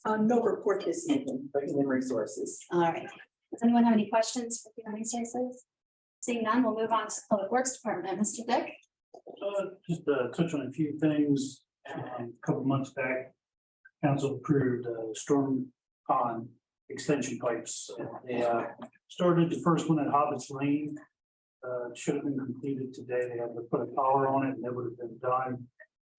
No report this evening for human resources. All right. Does anyone have any questions for Human Resources? Seeing none, we'll move on to Public Works Department. Mr. Dick? Just touch on a few things. A couple months back, council approved storm pond extension pipes. They started the first one at Hobbit's Lane. Should have been completed today. They had to put a collar on it and it would have been done.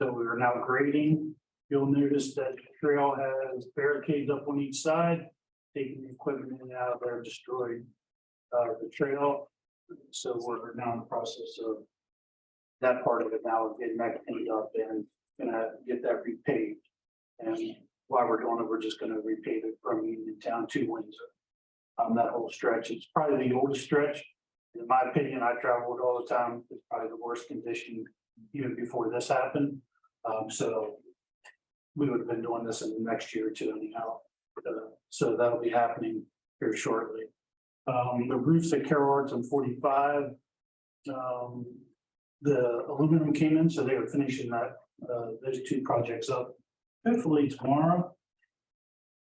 So we are now grading. You'll notice that the trail has barricades up on each side, taking the equipment in and out of there, destroyed the trail. So we're now in the process of that part of it now, getting that cleaned up and gonna get that repaved. And while we're doing it, we're just gonna repave it from Uniontown to Windsor. That whole stretch, it's probably the oldest stretch. In my opinion, I traveled all the time. It's probably the worst condition even before this happened. So we would have been doing this in the next year or two anyhow. So that'll be happening here shortly. The roofs at Carroll Arts on 45. The aluminum came in, so they were finishing that, those two projects up. Hopefully tomorrow.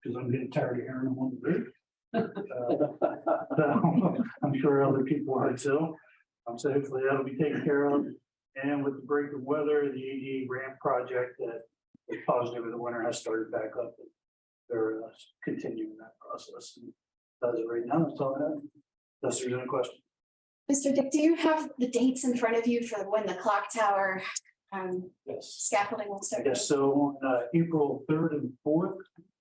Because I'm getting tired of hearing them on the roof. I'm sure other people are too. So hopefully that'll be taken care of. And with the break of weather, the ADA ramp project that was positive in the winter has started back up. They're continuing that process. And as of right now, that's all I have. Unless there's any question. Mr. Dick, do you have the dates in front of you for when the clock tower Yes. scaffolding will start? Yes, so on April 3rd and 4th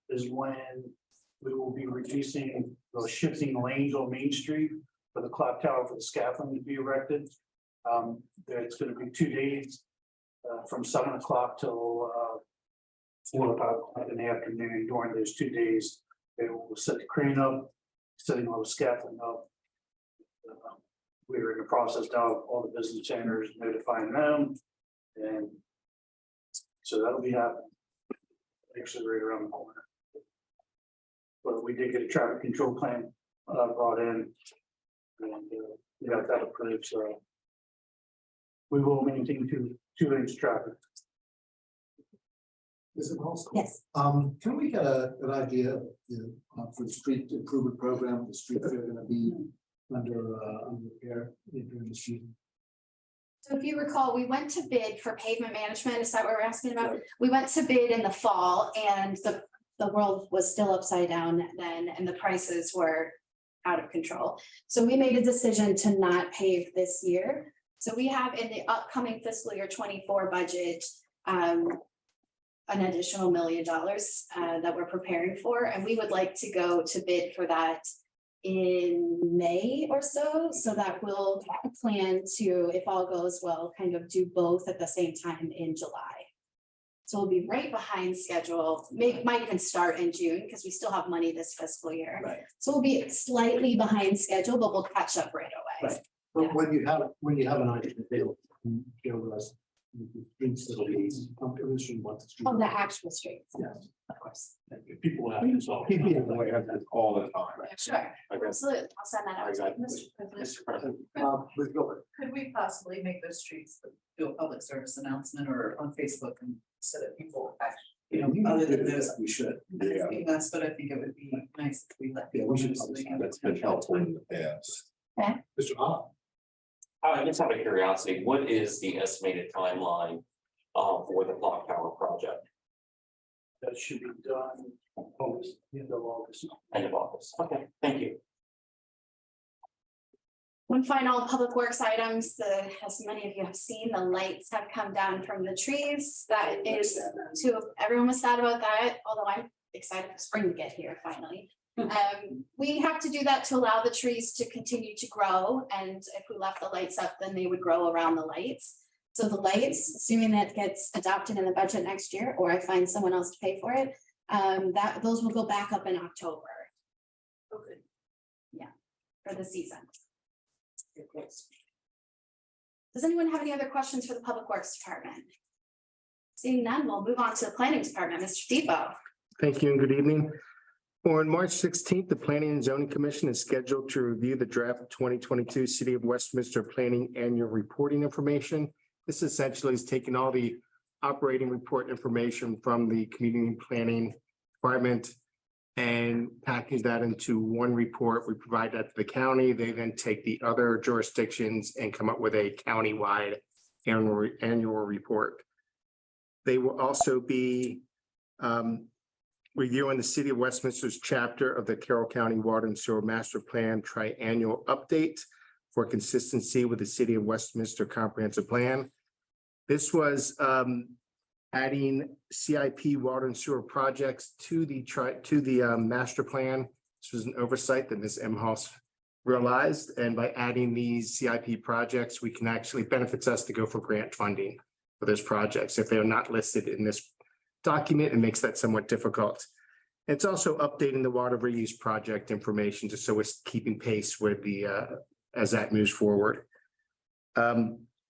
is when we will be reducing those shifting lanes on Main Street for the clock tower for the scaffolding to be erected. It's going to be 2 days from 7 o'clock till 4 o'clock in the afternoon. During those 2 days, they will set the crane up, setting all the scaffolding up. We're in the process now of all the business owners notifying them. And so that'll be happening actually right around the corner. But we did get a traffic control plan brought in and we got that approved, so we will maintain two-inch traffic. Is it also? Yes. Can we get an idea for the street improvement program, the streets that are gonna be under repair during the season? So if you recall, we went to bid for pavement management. Is that what we're asking about? Yep. We went to bid in the fall and the world was still upside down then and the prices were out of control. So we made a decision to not pave this year. So we have in the upcoming fiscal year 24 budget, an additional $1 million that we're preparing for. And we would like to go to bid for that in May or so that we'll plan to, if all goes well, kind of do both at the same time in July. So we'll be right behind schedule, might even start in June because we still have money this fiscal year. Right. So we'll be slightly behind schedule, but we'll catch up right away. Right. But Yeah. when you have an idea, they'll show us the streets that'll be commission what the street. Oh, the actual streets. Yes. Of course. People have this all. People have this all the time. Sure. Absolutely. I'll send that out. to you. Mr. President. Please go ahead. Could we possibly make those streets do a public service announcement or on Facebook and so that people actually, other than this, We should. asking us, but I think it would be nice if we let. Yeah, we should people know so they understand. That's been helpful in the past. Mr. Hall. I just out of curiosity, what is the estimated timeline for the clock tower project? That should be done August, end of August. End of August. Okay, thank you. One final public works items, as many of you have seen, the lights have come down from the trees. That is everyone was sad about that, although I'm excited for spring to get here finally. We have to do that to allow the trees to continue to grow, and if we left the lights up, then they would grow around the lights. So the lights, assuming that gets adopted in the budget next year, or I find someone else to pay for it, those will go back up in October. Okay. For the season. Does anyone have any other questions for the Public Works Department? Seeing none, we'll move on to the Planning Department. Mr. Depot. Thank you and good evening. On March 16th, the Planning and Zoning Commission is scheduled to review the draft 2022 City of Westminster Planning Annual Reporting Information. This essentially is taking all the operating report information from the Community Planning Department and package that into one report. We provide that to the county. They then take the other jurisdictions and come up with a countywide annual report. They will also be reviewing the City of Westminster's chapter of the Carroll County Water and Sewer Master Plan Triannual Update for consistency with the City of Westminster Comprehensive Plan. This was adding CIP water and sewer projects to the master plan. This was an oversight that Ms. Emhoff realized, and by adding these CIP projects, we can actually benefits us to go for grant funding for those projects. If they are not listed in this document, it makes that somewhat difficult. It's also updating the water reuse project information just so it's keeping pace with the as that moves forward.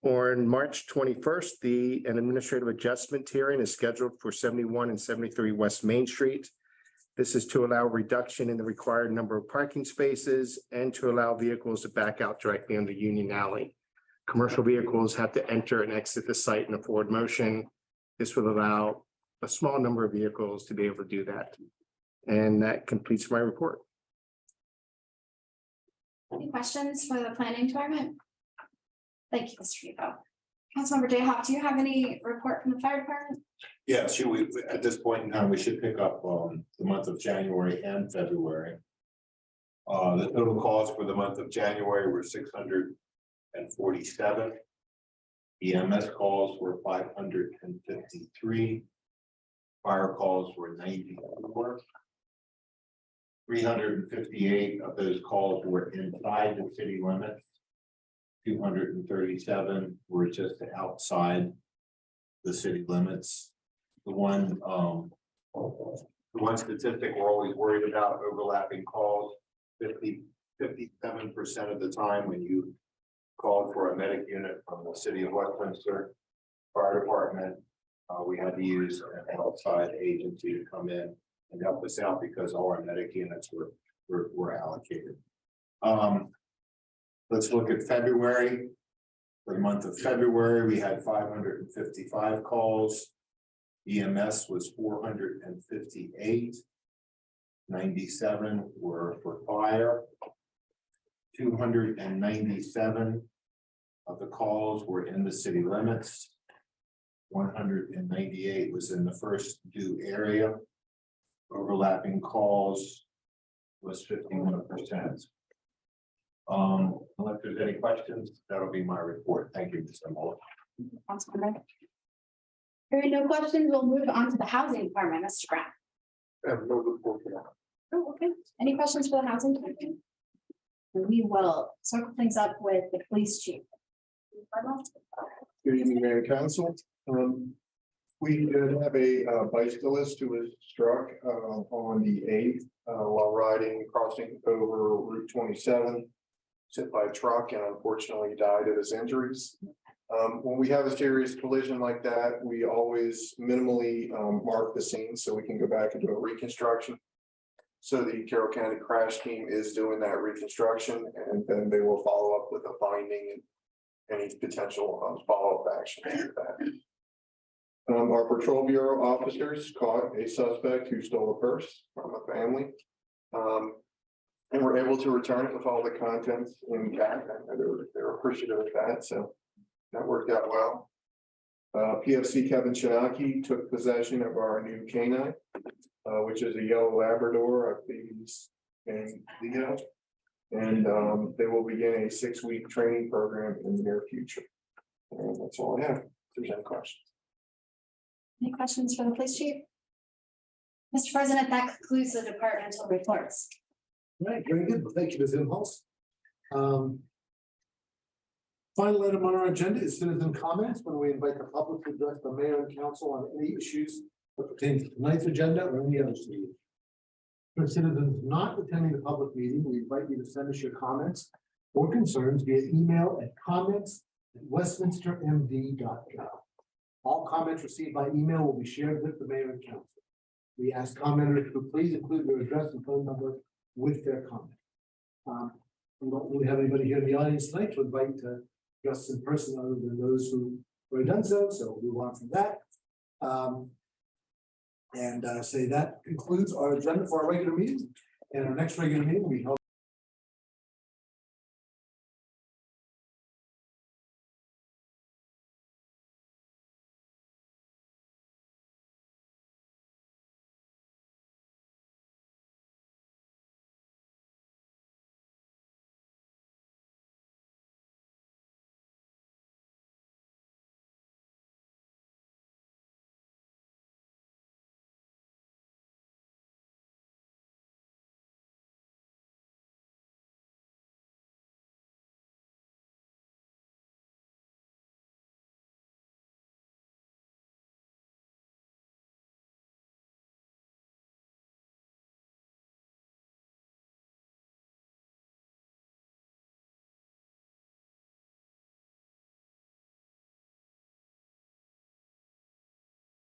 On March 21st, an administrative adjustment hearing is scheduled for 71 and 73 West Main Street. This is to allow reduction in the required number of parking spaces and to allow vehicles to back out directly on the Union Alley. Commercial vehicles have to enter and exit the site in a forward motion. This will allow a small number of vehicles to be able to do that. And that completes my report. Any questions for the Planning Department? Thank you, Mr. Depot. Councilmember Dayhoff, do you have any report from the fire department? Yeah, at this point in time, we should pick up the month of January and February. The total calls for the month of January were 647. EMS calls were 553. Fire calls were 94. 358 of those calls were inside the city limits. 237 were just outside the city limits. The one statistic we're always worried about, overlapping calls. 57% of the time when you called for a medic unit from the City of Westminster Fire Department, we had to use an outside agency to come in and help us out because all our medic units were allocated. Let's look at February. For the month of February, we had 555 calls. EMS was 458. 97 were for fire. 297 of the calls were in the city limits. 198 was in the first due area. Overlapping calls was 51%. Unless there's any questions, that'll be my report. Thank you, Mr. Muller. Hearing no questions, we'll move on to the Housing Department, Mr. Brown. Oh, okay. Any questions for the Housing Department? We will circle things up with the police chief. Good evening, Mayor and Council. We did have a bicyclist who was struck on the 8th while crossing over Route 27. Hit by a truck and unfortunately died of his injuries. When we have a serious collision like that, we always minimally mark the scene so we can go back and do a reconstruction. So the Carroll County crash team is doing that reconstruction, and then they will follow up with a finding and any potential follow-up action after that. Our patrol bureau officers caught a suspect who stole a purse from a family. And were able to return it with all the contents intact. They were appreciative of that, so that worked out well. PFC Kevin Shinaki took possession of our new canine, which is a yellow Labrador. I believe he's in Leo. And they will begin a 6-week training program in the near future. And that's all I have. If there's any questions. Any questions for the police chief? Mr. President, that concludes the departmental reports. Right, very good. Well, thank you, Ms. Imhoff. Final item on our agenda is citizen comments, when we invite the public to address the mayor and council on any issues that pertain to tonight's agenda or any other meeting. For citizens not attending the public meeting, we invite you to send us your comments or concerns via email at comments@westminstermd.gov. All comments received by email will be shared with the mayor and council. We ask commenters to please include their address and phone number with their comment. We don't really have anybody here in the audience tonight to invite to address in person other than those who already done so, so we'll move on from that. Say that concludes our agenda for our regular meeting. And our next regular meeting, we held